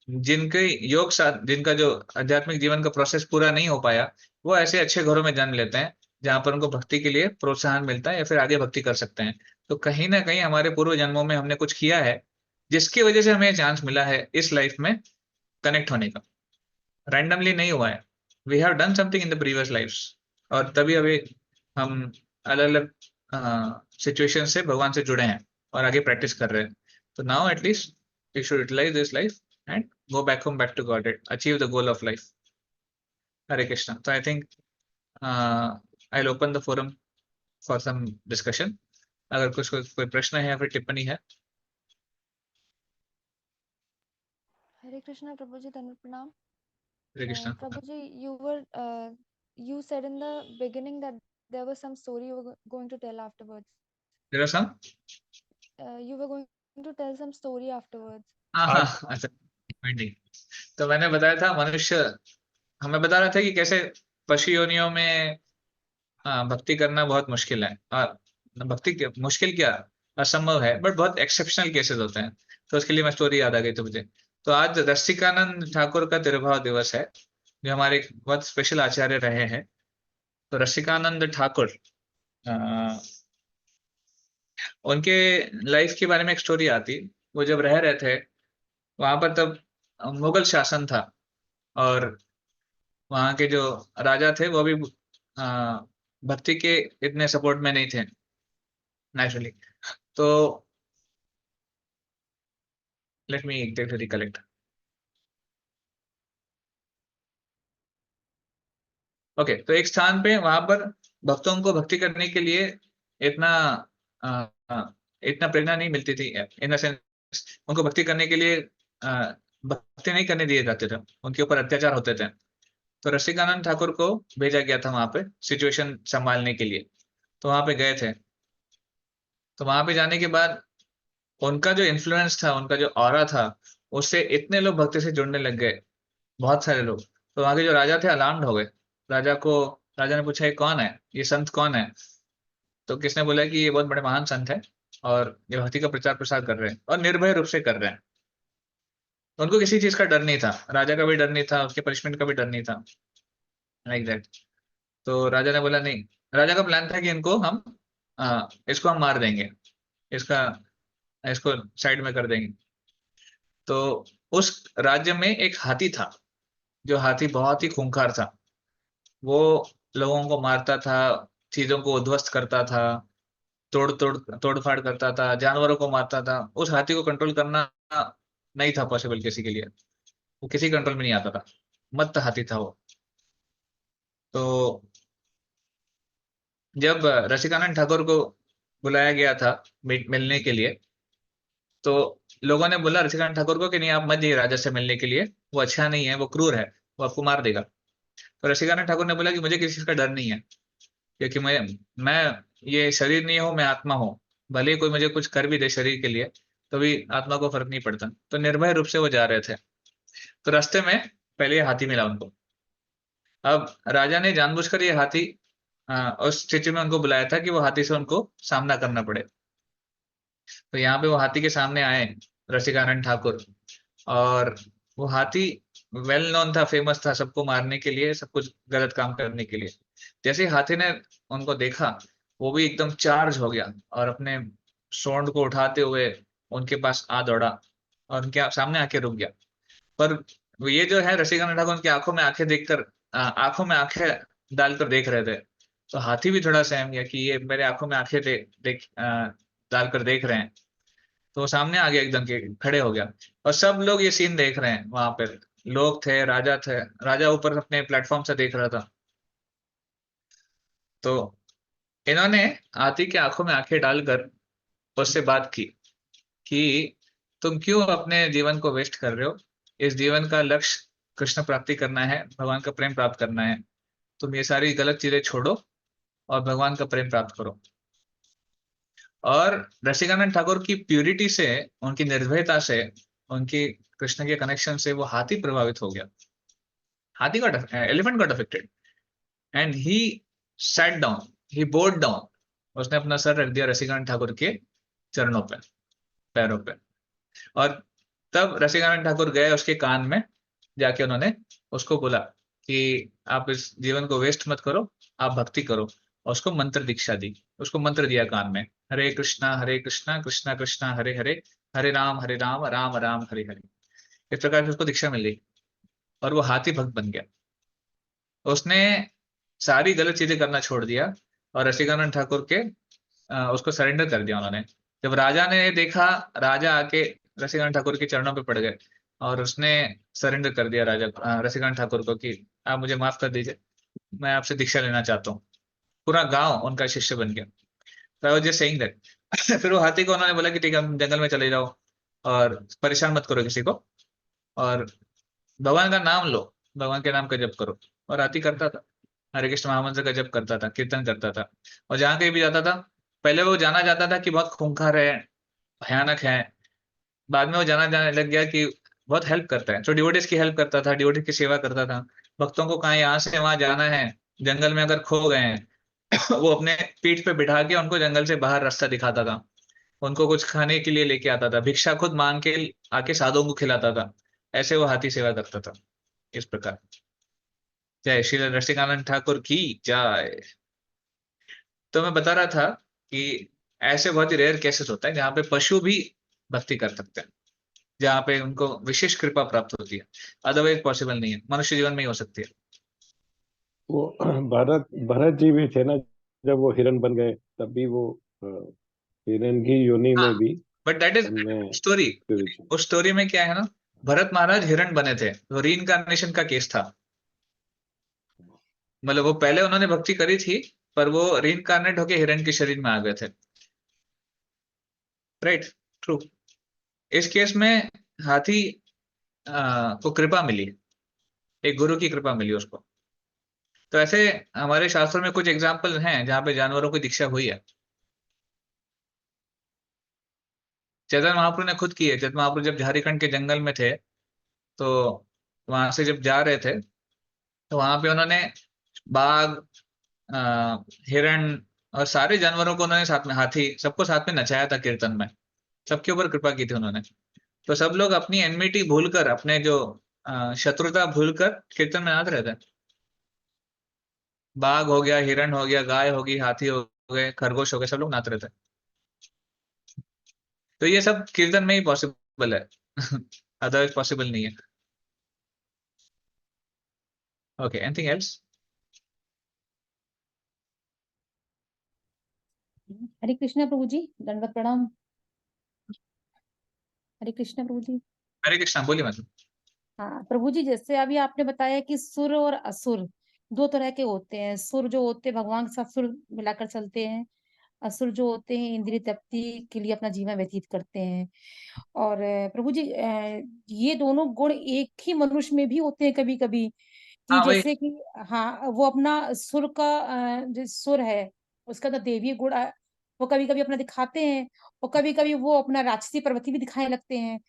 जिनके योग साथ, जिनका जो आध्यात्मिक जीवन का प्रोसेस पूरा नहीं हो पाया, वो ऐसे अच्छे घरों में जन्म लेते हैं जहां पर उनको भक्ति के लिए प्रोत्साहन मिलता है या फिर आगे भक्ति कर सकते हैं। तो कहीं ना कहीं हमारे पूर्व जन्मों में हमने कुछ किया है जिसकी वजह से हमें चांस मिला है इस लाइफ में कनेक्ट होने का, रैंडमली नहीं हुआ है। We have done something in the previous lifes, और तभी अभी हम अलग अलग सिचुएशन से भगवान से जुड़े हैं और आगे प्रैक्टिस कर रहे हैं। तो now at least we should utilise this life and go back home, back to Godhead, achieve the goal of life. Hare Krishna. So I think I'll open the forum for some discussion. अगर कुछ कोई प्रश्न है या फिर टिप्पणी है। हरे कृष्णा प्रभु जी, धन्यवाद प्रणाम। हरे कृष्णा। प्रभु जी, you said in the beginning that there was some story you were going to tell afterwards. There are some? You were going to tell some story afterwards. हाँ, अच्छा, तो मैंने बताया था मनुष्य, हमें बता रहा था कि कैसे पशु योनियों में भक्ति करना बहुत मुश्किल है। और भक्ति मुश्किल क्या, असंभव है, बट बहुत एक्सेप्शनल केसेस होते हैं। तो उसके लिए मैं स्टोरी याद आ गई तो मुझे। तो आज रसिकानंद ठाकुर का तिरुभाव दिवस है, जो हमारे एक बहुत स्पेशल आचार्य रहे हैं। तो रसिकानंद ठाकुर, उनके लाइफ के बारे में एक स्टोरी आती। वो जब रह रहे थे वहां पर, तब मुगल शासन था, और वहां के जो राजा थे वो भी भक्ति के इतने सपोर्ट में नहीं थे नेचुरली। तो लेट मी रिकलेक्ट। ओके, तो एक स्थान पे वहां पर भक्तों को भक्ति करने के लिए इतना अ, अ, इतना प्रेरणा नहीं मिलती थी, इन द सेंस उनको भक्ति करने के लिए भक्ति नहीं करने दिए जाते थे, उनके ऊपर अत्याचार होते थे। तो रसिकानंद ठाकुर को भेजा गया था वहां पे सिचुएशन संभालने के लिए। तो वहां पे गए थे। तो वहां पे जाने के बाद उनका जो इन्फ्लुएंस था, उनका जो ऑरा था, उससे इतने लोग भक्ति से जुड़ने लग गए, बहुत सारे लोग। तो वहां के जो राजा थे अलार्म्ड हो गए। राजा ने पूछा ये कौन है, ये संत कौन है? तो किसने बोला कि ये बहुत बड़े महान संत है और ये भक्ति का प्रचार प्रसार कर रहे हैं और निर्भय रूप से कर रहे हैं। तो उनको किसी चीज का डर नहीं था, राजा का भी डर नहीं था, उसके पनिशमेंट का भी डर नहीं था, लाइक दैट। तो राजा ने बोला नहीं, राजा का प्लान था कि इसको हम मार देंगे, इसका इसको साइड में कर देंगे। तो उस राज्य में एक हाथी था, जो हाथी बहुत ही खूंखार था। वो लोगों को मारता था, चीजों को उद्ध्वस्त करता था, तोड़फाड़ करता था, जानवरों को मारता था। उस हाथी को कंट्रोल करना नहीं था पॉसिबल किसी के लिए, वो किसी कंट्रोल में नहीं आता था, मत्त हाथी था वो। तो जब रसिकानंद ठाकुर को बुलाया गया था मिलने के लिए, तो लोगों ने बोला रसिकानंद ठाकुर को कि नहीं, आप मत जाइए राजा से मिलने के लिए, वो अच्छा नहीं है, वो क्रूर है, वो आपको मार देगा। तो रसिकानंद ठाकुर ने बोला कि मुझे किसी चीज का डर नहीं है, क्योंकि मैं ये शरीर नहीं हूँ, मैं आत्मा हूँ। भले ही कोई मुझे कुछ कर भी दे शरीर के लिए, तो भी आत्मा को फर्क नहीं पड़ता। तो निर्भय रूप से वो जा रहे थे। तो रास्ते में पहले ये हाथी मिला उनको। अब राजा ने जानबूझकर ये हाथी उस स्थिति में उनको बुलाया था कि वो हाथी से उनको सामना करना पड़े। तो यहाँ पे वो हाथी के सामने आए रसिकानंद ठाकुर, और वो हाथी वेल नोन था, फेमस था सबको मारने के लिए, सब कुछ गलत काम करने के लिए। जैसे ही हाथी ने उनको देखा, वो भी एकदम चार्ज हो गया और अपने सोंड को उठाते हुए उनके पास आ दौड़ा और उनके सामने आके रुक गया। पर ये जो है रसिकानंद ठाकुर, उनकी आंखों में आंखें देखकर आंखों में आंखें डालकर देख रहे थे। तो हाथी भी थोड़ा सहम गया कि ये मेरे आंखों में आंखें डालकर देख रहे हैं। तो वो सामने आ गया, एकदम के खड़े हो गया। और सब लोग ये सीन देख रहे हैं, वहां पर लोग थे, राजा थे, राजा ऊपर अपने प्लेटफॉर्म से देख रहा था। तो इन्होंने हाथी के आंखों में आंखें डालकर उससे बात की कि तुम क्यों अपने जीवन को वेस्ट कर रहे हो? इस जीवन का लक्ष्य कृष्ण प्राप्ति करना है, भगवान का प्रेम प्राप्त करना है। तुम ये सारी गलत चीजें छोड़ो और भगवान का प्रेम प्राप्त करो। और रसिकानंद ठाकुर की प्यूरिटी से, उनकी निर्भयता से, उनकी कृष्ण के कनेक्शन से वो हाथी प्रभावित हो गया। हाथी got elephant got affected and he sat down, he bowed down। उसने अपना सर रख दिया रसिकानंद ठाकुर के चरणों पे, पैरों पे। और तब रसिकानंद ठाकुर गए उसके कान में, जाके उन्होंने उसको बोला कि आप इस जीवन को वेस्ट मत करो, आप भक्ति करो। और उसको मंत्र दीक्षा दी, उसको मंत्र दिया कान में, हरे कृष्णा कृष्णा कृष्णा हरे हरे, हरे राम राम राम हरे हरे। इस प्रकार से उसको दीक्षा मिल गई और वो हाथी भक्त बन गया। उसने सारी गलत चीजें करना छोड़ दिया और रसिकानंद ठाकुर के उसको सरेंडर कर दिया उन्होंने। जब राजा ने देखा, राजा आके रसिकानंद ठाकुर के चरणों पे पड़ गए और उसने सरेंडर कर दिया रसिकानंद ठाकुर को कि आप मुझे माफ कर दीजिए, मैं आपसे दीक्षा लेना चाहता हूँ। पूरा गांव उनका शिष्य बन गया। तो I was just saying that. फिर वो हाथी को उन्होंने बोला कि ठीक है, जंगल में चले जाओ और परेशान मत करो किसी को, और भगवान का नाम लो, भगवान के नाम का जप करो। और हाथी करता था, हरे कृष्ण महामंत्र का जप करता था, कीर्तन करता था। और जहाँ कहीं भी जाता था, पहले वो जाना जाता था कि बहुत खूंखार है, भयानक है। बाद में वो जाने लग गया कि बहुत हेल्प करता है। तो डिवोटीज की हेल्प करता था, डिवोटीज की सेवा करता था। भक्तों को कहाँ यहाँ से वहां जाना है, जंगल में अगर खो गए हैं वो अपने पीठ पे बिठा के उनको जंगल से बाहर रास्ता दिखाता था। उनको कुछ खाने के लिए लेके आता था, भिक्षा खुद मांग के आके साधुओं को खिलाता था। ऐसे वो हाथी सेवा करता था। इस प्रकार। जय श्री रसिकानंद ठाकुर की जय। तो मैं बता रहा था कि ऐसे बहुत ही रेयर केसेस होता है जहाँ पे पशु भी भक्ति कर सकते हैं, जहाँ पे उनको विशेष कृपा प्राप्त होती है। अदरवाइज पॉसिबल नहीं है, मनुष्य जीवन में ही हो सकती है। वो भरत भरत जी भी थे ना, जब वो हिरण बन गए तब भी वो हिरण की योनि हाँ, में भी बट दैट इज उनमें स्टोरी। spiritual- उस स्टोरी में क्या है ना, भरत महाराज हिरण बने थे, तो रीइंकार्नेशन का केस था। मतलब वो पहले उन्होंने भक्ति करी थी, पर वो रीइंकार्नेट होके हिरण के शरीर में आ गए थे। Right, true. इस केस में हाथी को कृपा मिली, एक गुरु की कृपा मिली उसको। तो ऐसे हमारे शास्त्रों में कुछ एग्जाम्पल हैं जहाँ पे जानवरों की दीक्षा हुई है। चैतन्य महाप्रभु ने खुद की है। चैतन्य महाप्रभु जब झारखंड के जंगल में थे, तो वहां से जब जा रहे थे, तो वहां पे उन्होंने बाघ, हिरण और सारे जानवरों को उन्होंने साथ में, हाथी, सबको साथ में नचाया था कीर्तन में। सबके ऊपर कृपा की थी उन्होंने। तो सब लोग अपनी एनमिटी भूलकर, अपने जो शत्रुता भूलकर कीर्तन में नाच रहे थे। बाघ हो गया, हिरण हो गया, गाय होगी, हाथी हो गए, खरगोश हो गए, सब लोग नाच रहे थे। तो ये सब कीर्तन में ही पॉसिबल है। अदरवाइज पॉसिबल नहीं है। Okay, anything else? Hare Krishna प्रभु जी, दंडवत प्रणाम। हरे कृष्णा प्रभु जी। हरे कृष्णा, बोलिए मतलब। हाँ प्रभु जी, जैसे अभी आपने बताया कि सुर और असुर दो तरह के होते हैं। सुर जो होते हैं भगवान के साथ सुर मिलाकर चलते हैं, असुर जो होते हैं इंद्रिय तृप्ति के लिए अपना जीवन व्यतीत करते हैं। और प्रभु जी, ये दोनों गुण एक ही मनुष्य में भी होते हैं कभी कभी, कि हाँ, वही। जैसे कि हाँ वो अपना सुर का जो सुर है उसका तो देवी गुण वो कभी कभी अपना दिखाते हैं, और कभी कभी वो अपना राजसी प्रवृत्ति भी दिखाने लगते हैं।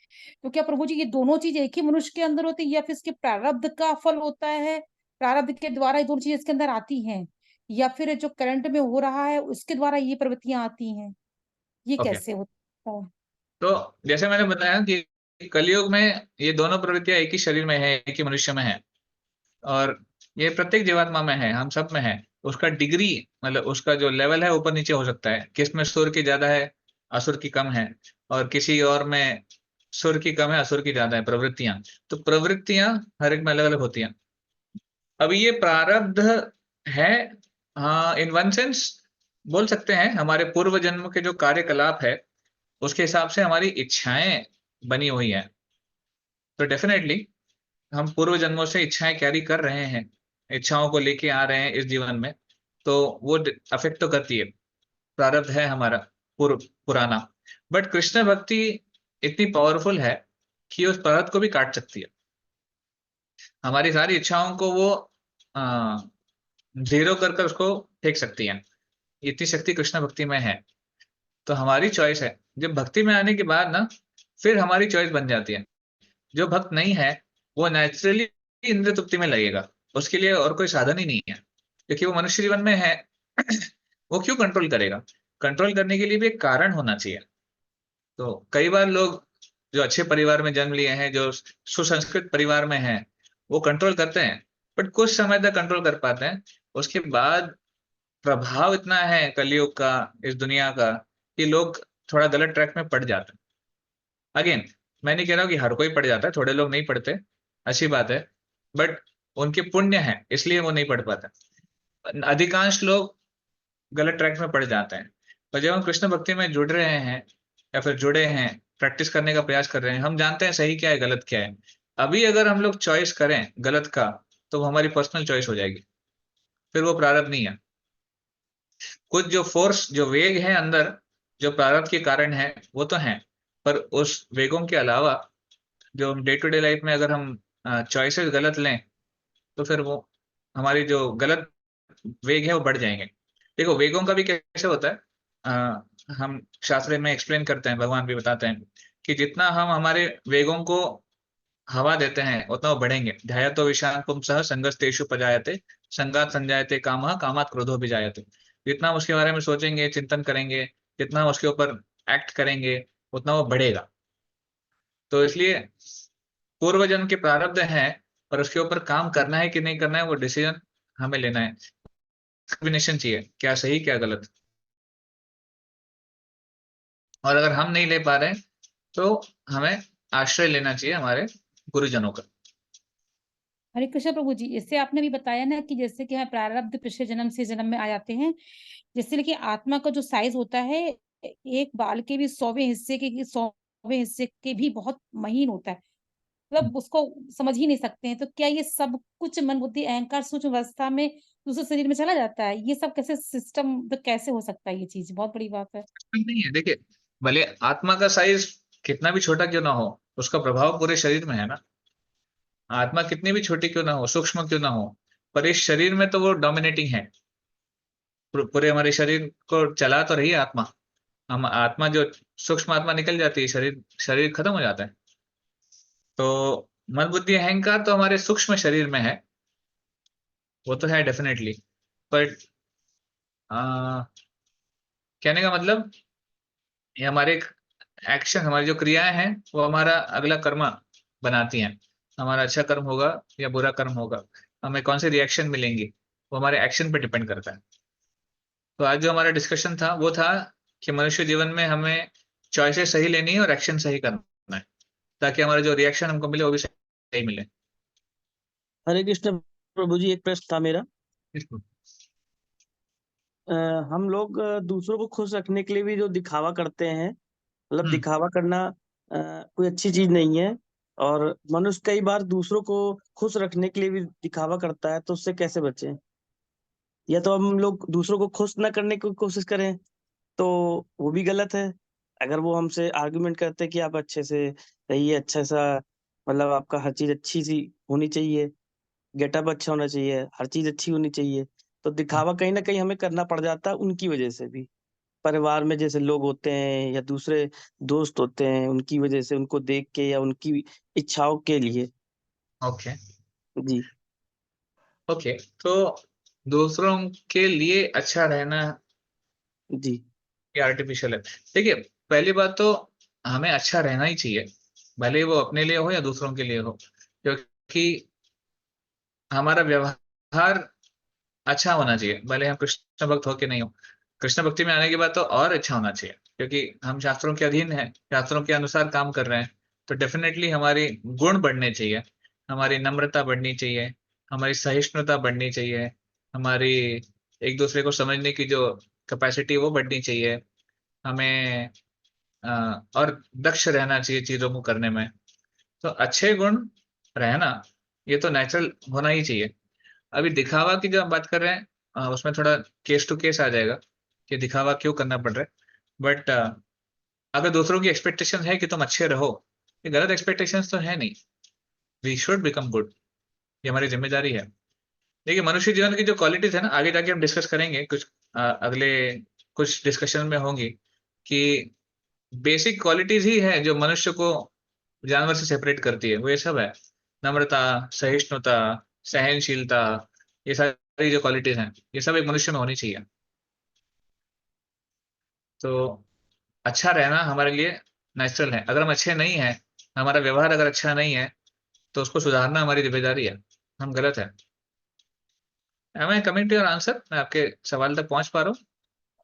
तो क्या प्रभु जी ये दोनों चीज एक ही मनुष्य के अंदर होती है, या फिर इसके प्रारब्ध का फल होता है, प्रारब्ध के द्वारा ये दोनों चीजें इसके अंदर आती हैं, या फिर जो करंट में हो रहा है उसके द्वारा ये प्रवृत्तियां आती हैं? ये ओके, कैसे होता है? तो जैसे मैंने बताया कि कलयुग में ये दोनों प्रवृत्तियां एक ही शरीर में है, एक ही मनुष्य में है। और ये प्रत्येक जीवात्मा में है, हम सब में है। उसका डिग्री, मतलब उसका जो लेवल है, ऊपर नीचे हो सकता है। किस में सुर की ज्यादा है, असुर की कम है, और किसी और में सुर की कम है, असुर की ज्यादा है, प्रवृत्तियां। तो प्रवृत्तियां हर एक में अलग अलग होती हैं। अभी ये प्रारब्ध है, हाँ, इन वन सेंस बोल सकते हैं। हमारे पूर्व जन्म के जो कार्यकलाप है, उसके हिसाब से हमारी इच्छाएं बनी हुई हैं। तो डेफिनेटली हम पूर्व जन्मों से इच्छाएं कैरी कर रहे हैं, इच्छाओं को लेके आ रहे हैं इस जीवन में। तो वो अफेक्ट तो करती है, प्रारब्ध है हमारा पुराना। बट कृष्ण भक्ति इतनी पावरफुल है कि उस प्रारब्ध को भी काट सकती है। हमारी सारी इच्छाओं को वो जीरो कर कर उसको फेंक सकती है। इतनी शक्ति कृष्ण भक्ति में है। तो हमारी चॉइस है। जब भक्ति में आने के बाद ना, फिर हमारी चॉइस बन जाती है। जो भक्त नहीं है, वो नेचुरली इंद्रिय तृप्ति में लगेगा। उसके लिए और कोई साधन ही नहीं है, क्योंकि वो मनुष्य जीवन में है। वो क्यों कंट्रोल करेगा? कंट्रोल करने के लिए भी एक कारण होना चाहिए। तो कई बार लोग जो अच्छे परिवार में जन्म लिए हैं, जो सुसंस्कृत परिवार में हैं, वो कंट्रोल करते हैं, बट कुछ समय तक कंट्रोल कर पाते हैं। उसके बाद प्रभाव इतना है कलयुग का, इस दुनिया का, कि लोग थोड़ा गलत ट्रैक में पड़ जाते हैं। अगेन, मैं नहीं कह रहा हूँ कि हर कोई पड़ जाता है, थोड़े लोग नहीं पढ़ते, अच्छी बात है। बट उनके पुण्य है, इसलिए वो नहीं पढ़ पाते। अधिकांश लोग गलत ट्रैक में पड़ जाते हैं। पर जब हम कृष्ण भक्ति में जुड़ रहे हैं, या फिर जुड़े हैं, प्रैक्टिस करने का प्रयास कर रहे हैं, हम जानते हैं सही क्या है, गलत क्या है। अभी अगर हम लोग चॉइस करें गलत का, तो वो हमारी पर्सनल चॉइस हो जाएगी, फिर वो प्रारब्ध नहीं है। कुछ जो फोर्स, जो वेग है अंदर, जो प्रारब्ध के कारण है, वो तो है। पर उस वेगों के अलावा जो डे टू डे लाइफ में अगर हम चॉइसेस गलत लें, तो फिर वो हमारी जो गलत वेग है वो बढ़ जाएंगे। देखो, वेगों का भी कैसे होता है, हम शास्त्र में एक्सप्लेन करते हैं, भगवान भी बताते हैं कि जितना हम हमारे वेगों को हवा देते हैं, उतना वो बढ़ेंगे। ध्यायतो विषान पुंसः संगस्तेषु पजायते, संगात संजायते कामः, कामात् क्रोधो विजायते। जितना हम उसके बारे में सोचेंगे, चिंतन करेंगे, जितना हम उसके ऊपर एक्ट करेंगे उतना वो बढ़ेगा। तो इसलिए पूर्व जन्म के प्रारब्ध हैं, पर उसके ऊपर काम करना है कि नहीं करना है वो डिसीजन हमें लेना है। कॉम्बिनेशन चाहिए, क्या सही क्या गलत। और अगर हम नहीं ले पा रहे तो हमें आश्रय लेना चाहिए हमारे गुरुजनों का। हरे कृष्ण प्रभु जी, इससे आपने भी बताया ना कि जैसे कि हमें प्रारब्ध पिछले जन्म से जन्म में आ जाते हैं, जिससे कि आत्मा का जो साइज होता है एक बाल के भी 100वें हिस्से के भी बहुत महीन होता है, मतलब उसको समझ ही नहीं सकते हैं। तो क्या ये सब कुछ मन बुद्धि अहंकार सूक्ष्म अवस्था में दूसरे शरीर में चला जाता है? ये सब कैसे सिस्टम, तो कैसे हो सकता है? ये चीज बहुत बड़ी बात है। नहीं है, देखिए भले आत्मा का साइज कितना भी छोटा क्यों ना हो, उसका प्रभाव पूरे शरीर में है ना। आत्मा कितनी भी छोटी क्यों ना हो, सूक्ष्म क्यों ना हो, पर इस शरीर में तो वो डोमिनेटिंग है। पूरे हमारे शरीर को चला तो रही है आत्मा। हम आत्मा जो सूक्ष्म आत्मा निकल जाती है, शरीर शरीर खत्म हो जाता है। तो मन बुद्धि अहंकार तो हमारे सूक्ष्म शरीर में है, वो तो है डेफिनेटली। बट कहने का मतलब ये हमारे एक्शन, हमारी जो क्रियाएं हैं वो हमारा अगला कर्म बनाती हैं। हमारा अच्छा कर्म होगा या बुरा कर्म होगा, हमें कौन से रिएक्शन मिलेंगे, वो हमारे एक्शन पे डिपेंड करता है। तो आज जो हमारा डिस्कशन था वो था कि मनुष्य जीवन में हमें चॉइसेस सही लेनी है और एक्शन सही करना है, ताकि हमारा जो रिएक्शन हमको मिले वो भी सही मिले। हरे कृष्ण प्रभु जी, एक प्रश्न था मेरा। हम लोग दूसरों को खुश रखने के लिए भी जो दिखावा करते हैं, मतलब दिखावा करना कोई अच्छी चीज नहीं है। और मनुष्य कई बार दूसरों को खुश रखने के लिए भी दिखावा करता है, तो उससे कैसे बचें? या तो हम लोग दूसरों को खुश ना करने की कोशिश करें तो वो भी गलत है। अगर वो हमसे आर्गुमेंट करते हैं कि आप अच्छे से रहिए, अच्छा सा, मतलब आपका हर चीज अच्छी सी होनी चाहिए, गेटअप अच्छा होना चाहिए, हर चीज अच्छी होनी चाहिए, तो दिखावा कहीं ना कहीं हमें करना पड़ जाता है उनकी वजह से भी। परिवार में जैसे लोग होते हैं या दूसरे दोस्त होते हैं, उनकी वजह से, उनको देख के या उनकी इच्छाओं के लिए। ओके जी। ओके। तो दूसरों के लिए अच्छा रहना जी। ये आर्टिफिशियल है। देखिए पहली बात तो हमें अच्छा रहना ही चाहिए, भले वो अपने लिए हो या दूसरों के लिए हो, क्योंकि हमारा व्यवहार अच्छा होना चाहिए, भले हम कृष्ण भक्त हो कि नहीं हो। कृष्ण भक्ति में आने के बाद तो और अच्छा होना चाहिए, क्योंकि हम शास्त्रों के अधीन हैं, शास्त्रों के अनुसार काम कर रहे हैं। तो डेफिनेटली हमारी गुण बढ़ने चाहिए, हमारी नम्रता बढ़नी चाहिए, हमारी सहिष्णुता बढ़नी चाहिए, हमारी एक दूसरे को समझने की जो कैपेसिटी वो बढ़नी चाहिए। हमें और दक्ष रहना चाहिए चीजों को करने में। तो अच्छे गुण रहना ये तो नेचुरल होना ही चाहिए। अभी दिखावा की जो हम बात कर रहे हैं उसमें थोड़ा केस टू केस आ जाएगा कि दिखावा क्यों करना पड़ रहा है। बट अगर दूसरों की एक्सपेक्टेशन है कि तुम अच्छे रहो, ये गलत एक्सपेक्टेशंस तो है नहीं। वी शुड बिकम गुड, ये हमारी जिम्मेदारी है। देखिए मनुष्य जीवन की जो क्वालिटीज है ना, आगे जाके हम डिस्कस करेंगे, कुछ अगले कुछ डिस्कशन में होंगी कि बेसिक क्वालिटीज ही है जो मनुष्य को जानवर से सेपरेट करती है। वो ये सब है, नम्रता, सहिष्णुता, सहनशीलता, ये सारी जो क्वालिटीज हैं ये सब एक मनुष्य में होनी चाहिए। तो अच्छा रहना हमारे लिए नेचुरल है। अगर हम अच्छे नहीं हैं, हमारा व्यवहार अगर अच्छा नहीं है, तो उसको सुधारना हमारी जिम्मेदारी है। हम गलत है। Am I coming to your answer? मैं आपके सवाल तक पहुंच पा रहा हूँ?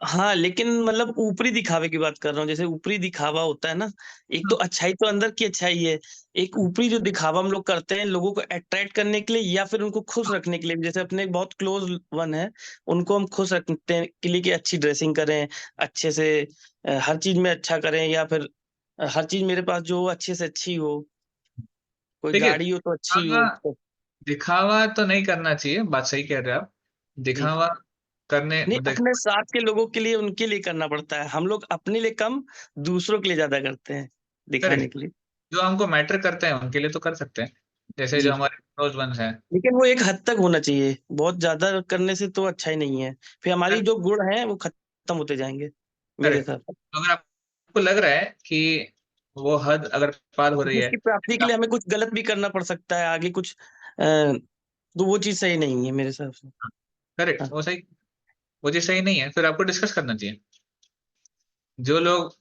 हाँ, लेकिन मतलब ऊपरी दिखावे की बात कर रहा हूँ। जैसे ऊपरी दिखावा होता है ना, एक तो अच्छाई तो अंदर की अच्छाई है। एक ऊपरी जो दिखावा हम लोग करते हैं लोगों को अट्रैक्ट करने के लिए या फिर उनको खुश रखने के लिए। जैसे अपने एक बहुत क्लोज वन है, उनको हम खुश रखने के लिए कि अच्छी ड्रेसिंग करें, अच्छे से हर चीज़ में अच्छा करें, या फिर हर चीज़ मेरे पास जो हो अच्छे से अच्छी हो, कोई देखिए गाड़ी हो तो अच्छी हो। तो दिखावा तो नहीं करना चाहिए, बात सही कह रहे हैं आप। जी। दिखावा करने नहीं, मतलब अपने साथ के लोगों के लिए, उनके लिए करना पड़ता है। हम लोग अपने लिए कम, दूसरों के लिए ज़्यादा करते हैं, दिखाने करेक्ट, के लिए। जो हमको मैटर करते हैं उनके लिए तो कर सकते हैं, जैसे जो जी। हमारे क्लोज वंस हैं। लेकिन वो एक हद तक होना चाहिए, बहुत ज़्यादा करने से तो अच्छा ही नहीं है। फिर हमारी जो गुण हैं वो खत्म होते जाएँगे, मेरे करेक्ट। हिसाब से। अगर आपको लग रहा है कि वो हद अगर पार हो रही है, उसकी प्राप्ति के लिए हमें कुछ गलत भी करना पड़ सकता है आगे कुछ, तो वो चीज़ सही नहीं है मेरे हिसाब से। करेक्ट, हाँ। वो चीज सही नहीं है, फिर आपको डिस्कस करना चाहिए। जो लोग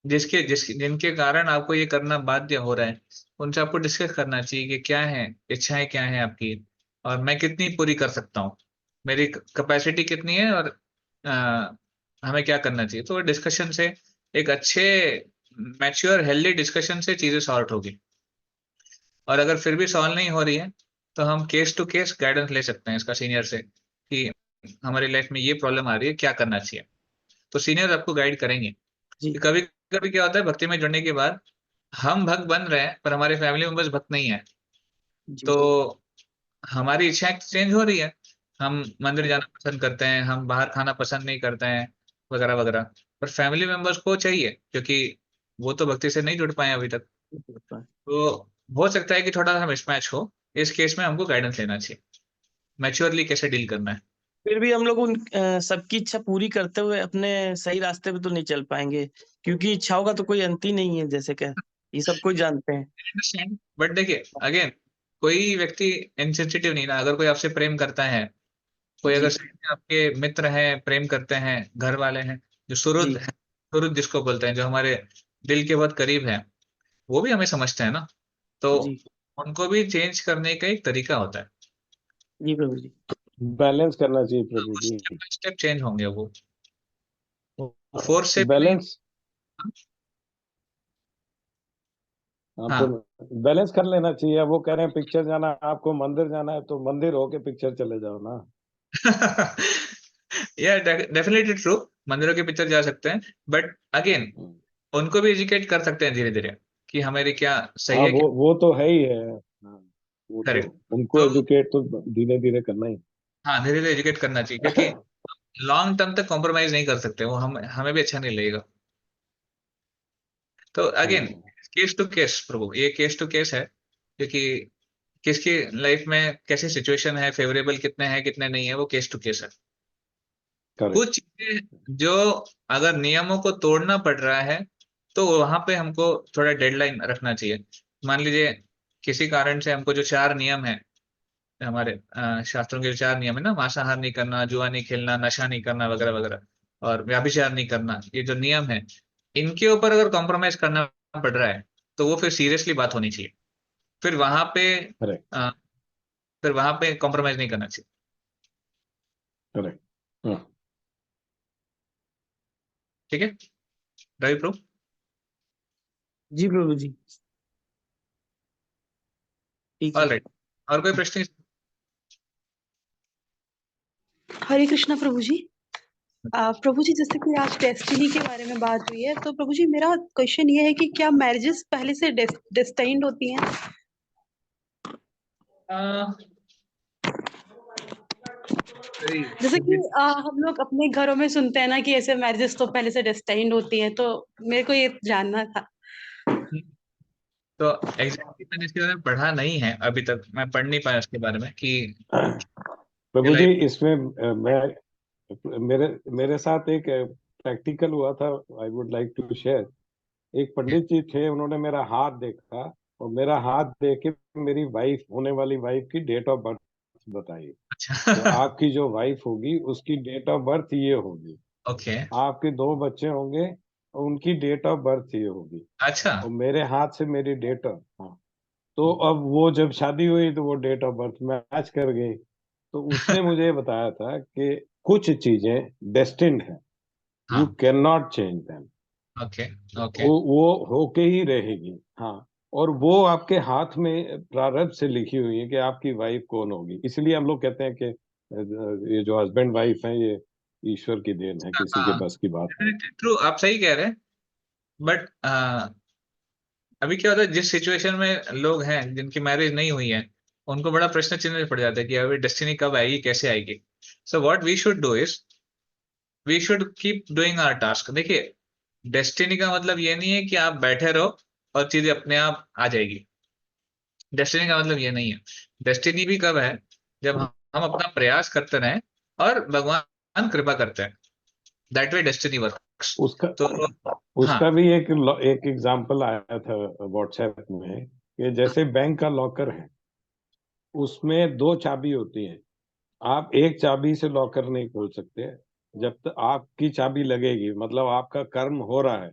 जिनके कारण आपको ये करना बाध्य हो रहा है, उनसे आपको डिस्कस करना चाहिए कि क्या है, इच्छाएं क्या है आपकी, और मैं कितनी पूरी कर सकता हूँ, मेरी कैपेसिटी कितनी है, और अ, हमें क्या करना चाहिए। तो डिस्कशन से, एक अच्छे मैच्योर हेल्दी डिस्कशन से चीजें सॉर्ट होगी। और अगर फिर भी सॉल्व नहीं हो रही है, तो हम केस टू केस गाइडेंस ले सकते हैं इसका सीनियर से, कि हमारी लाइफ में ये प्रॉब्लम आ रही है, क्या करना चाहिए। तो सीनियर आपको गाइड करेंगे। जी कभी कभी क्या होता है, भक्ति में जुड़ने के बाद हम भक्त बन रहे हैं पर हमारे फैमिली मेंबर्स भक्त नहीं है, जी तो हमारी इच्छाएं चेंज हो रही है। हम मंदिर जाना पसंद करते हैं, हम बाहर खाना पसंद नहीं करते हैं, वगैरह वगैरह। पर फैमिली मेंबर्स को चाहिए, क्योंकि वो तो भक्ति से नहीं जुड़ पाए अभी तक। तो हो सकता है कि थोड़ा सा मिसमैच हो। इस केस में हमको गाइडेंस लेना चाहिए, मैच्योरली कैसे डील करना है। फिर भी हम लोग सबकी इच्छा पूरी करते हुए अपने सही रास्ते पे तो नहीं चल पाएंगे, क्योंकि इच्छाओं का तो कोई अंत ही नहीं है, जैसे कि ये सब कोई जानते हैं। अंडरस्टैंड, बट देखिए अगेन, कोई व्यक्ति इनसेंसिटिव नहीं ना। अगर कोई आपसे प्रेम करता है, कोई जी अगर सही में आपके मित्र हैं, प्रेम करते हैं, घर वाले हैं, जो जी सुहृद है, सुहृद जिसको बोलते हैं, जो हमारे दिल के बहुत करीब है, वो भी हमें समझते हैं ना। तो जी उनको भी चेंज करने का एक तरीका होता है। जी प्रभु जी। बैलेंस करना चाहिए प्रभु जी। स्टेप बाय स्टेप चेंज होंगे वो, फोर्स से भी नहीं। बैलेंस, हाँ हाँ। तो बैलेंस कर लेना चाहिए। वो कह रहे हैं पिक्चर जाना है, आपको मंदिर जाना है, तो मंदिर होके पिक्चर चले जाओ ना। या डेफिनेटली ट्रू, मंदिरों के पिक्चर जा सकते हैं, बट अगेन उनको भी एजुकेट कर सकते हैं धीरे धीरे, कि हमारी क्या सही हाँ है, क्या वो तो है ही है। हाँ, वो तो करेक्ट। उनको तो एजुकेट तो धीरे धीरे करना ही। हाँ, धीरे धीरे एजुकेट करना चाहिए, क्योंकि लॉन्ग टर्म तक कॉम्प्रोमाइज नहीं कर सकते, वो हमें भी अच्छा नहीं लगेगा। तो अगेन, केस टू केस प्रभु, ये केस टू केस है, क्योंकि किसकी लाइफ में कैसी सिचुएशन है, फेवरेबल कितने हैं कितने नहीं है, वो केस टू केस है। करेक्ट। कुछ चीजें जो अगर नियमों को तोड़ना पड़ रहा है, तो वहां पे हमको थोड़ा डेडलाइन रखना चाहिए। मान लीजिए किसी कारण से हमको जो 4 नियम है, हमारे शास्त्रों के जो 4 नियम है ना, मांसाहार नहीं करना, जुआ नहीं खेलना, नशा नहीं करना, वगैरह वगैरह, और व्यभिचार नहीं करना, ये जो नियम है, इनके ऊपर अगर कॉम्प्रोमाइज करना पड़ रहा है, तो वो फिर सीरियसली बात होनी चाहिए। फिर वहां पे करेक्ट। अ, फिर वहां पे कॉम्प्रोमाइज नहीं करना चाहिए। करेक्ट। हाँ। ठीक है, रवि प्रो। जी प्रभु जी। ठीक है। ऑल राइट, और कोई प्रश्न? हरे कृष्णा प्रभु जी। प्रभु जी, जैसे कि आज डेस्टिनी के बारे में बात हुई है, तो प्रभु जी मेरा क्वेश्चन ये है कि क्या मैरिजेस पहले से डेस्टाइन्ड होती हैं? जैसे कि हम लोग अपने घरों में सुनते हैं ना कि ऐसे मैरिजेस तो पहले से डेस्टाइन्ड होती हैं, तो मेरे को ये जानना था। तो एग्जैक्टली मैंने इसके बारे में पढ़ा नहीं है अभी तक, मैं पढ़ नहीं पाया उसके बारे में कि प्रभु जी, लाइफ। इसमें मैं मेरे मेरे साथ एक प्रैक्टिकल हुआ था, I would like to share. एक पंडित जी थे, उन्होंने मेरा हाथ देखा और मेरा हाथ देख के मेरी वाइफ, होने वाली वाइफ की डेट ऑफ बर्थ बताई कि अच्छा। आपकी जो वाइफ होगी उसकी डेट ऑफ बर्थ ये होगी, ओके। आपके 2 बच्चे होंगे और उनकी डेट ऑफ बर्थ ये होगी। अच्छा। और मेरे हाथ से मेरी डेट ऑफ, हाँ, तो अब वो जब शादी हुई तो वो डेट ऑफ बर्थ मैच कर गई। तो उसने मुझे बताया था कि कुछ चीजें डेस्टिन्ड हैं, यू हाँ। Can not change them. Okay. Okay. वो होके ही रहेगी। हाँ, और वो आपके हाथ में प्रारब्ध से लिखी हुई है कि आपकी वाइफ कौन होगी। इसलिए हम लोग कहते हैं कि ये जो हस्बैंड वाइफ है, ये ईश्वर की देन है, किसी के हाँ, बस की बात नहीं। ट्रू, आप सही कह रहे हैं, बट अभी क्या होता है, जिस सिचुएशन में लोग हैं जिनकी मैरिज नहीं हुई है, उनको बड़ा प्रश्न चिन्ह पड़ जाता है कि अभी डेस्टिनी कब आएगी, कैसे आएगी। So what we should do is, we should keep doing our task. देखिए, डेस्टिनी का मतलब ये नहीं है कि आप बैठे रहो और चीजें अपने आप आ जाएगी। डेस्टिनी का मतलब ये नहीं है। डेस्टिनी भी कब है, जब हम अपना प्रयास करते रहें और भगवान कृपा करते हैं, दैट वे डेस्टिनी वर्क्स। उसका तो हाँ। उसका भी एक एग्जांपल आया था व्हाट्सएप में, कि जैसे बैंक का लॉकर है, उसमें 2 चाबी होती हैं। आप एक चाबी से लॉकर नहीं खोल सकते जब तक आपकी चाबी लगेगी, मतलब आपका कर्म हो रहा है।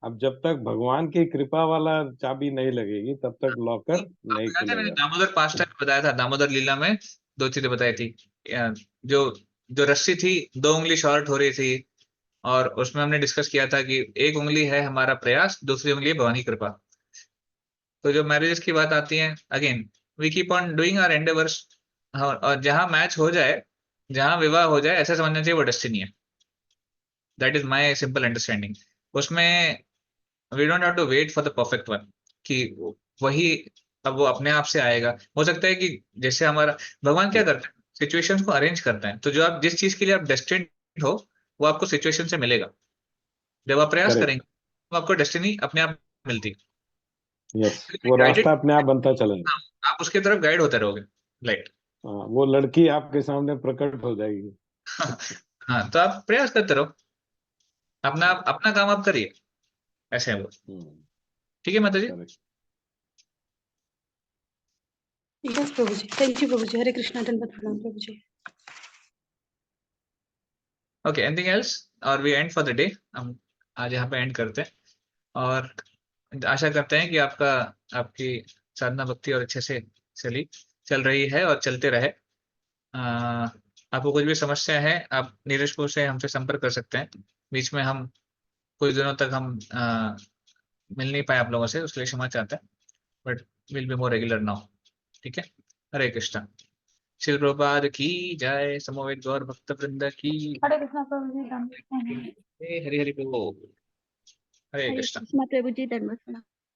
अब जब तक भगवान की कृपा वाला चाबी नहीं लगेगी तब तक लॉकर आपको नहीं याद है मैंने खुलेगा। दामोदर पास्ट टाइम बताया था, दामोदर लीला में दो चीजें बताई थी। जो जो रस्सी थी 2 उंगली शॉर्ट हो रही थी, और उसमें हमने डिस्कस किया था कि एक उंगली है हमारा प्रयास, दूसरी उंगली है भगवान की कृपा। तो जो मैरिजेस की बात आती है, again we keep on doing our endeavours, और जहां मैच हो जाए, जहां विवाह हो जाए, ऐसा समझना चाहिए वो डेस्टिनी है। That is my simple understanding. उसमें we don't have to wait for the perfect one, कि वही अब वो अपने आप से आएगा। हो सकता है कि जैसे हमारा भगवान क्या करते हैं, सिचुएशंस को अरेंज करते हैं। तो जो आप जिस चीज के लिए आप डेस्टिन्ड हो, वो आपको सिचुएशन से मिलेगा। जब आप प्रयास करेक्ट। करेंगे तो आपको डेस्टिनी अपने आप मिलती है। यस, वो गाइडेड, रास्ता अपने आप बनता चलेगा। आप उसके तरफ गाइड होते रहोगे। राइट। हाँ, वो लड़की आपके सामने प्रकट हो जाएगी। हाँ, तो आप प्रयास करते रहो, अपना काम आप करिए, ऐसे है वो। ठीक है माता जी। करेक्ट। यस प्रभु जी, थैंक यू प्रभु जी। हरे कृष्णा, दंडवत प्रणाम प्रभु जी। ओके, एनीथिंग एल्स और we end for the day. हम आज यहाँ पे एंड करते हैं, और आशा करते हैं कि आपकी साधना भक्ति और अच्छे से चल रही है और चलते रहे। आपको कुछ भी समस्या है, आप नीरजपुर से हमसे संपर्क कर सकते हैं। बीच में हम कुछ दिनों तक हम मिल नहीं पाए आप लोगों से, उसके लिए क्षमा चाहते हैं, but will be more regular now. ठीक है। हरे कृष्णा। शिल प्रभुपाद की जय, समवेत गौर भक्त वृंद की। हरे कृष्णा प्रभु जी, दंडवत प्रणाम। हरि हरि बोल। हरे हरे कृष्णा। कृष्णा प्रभु जी, दंडवत प्रणाम।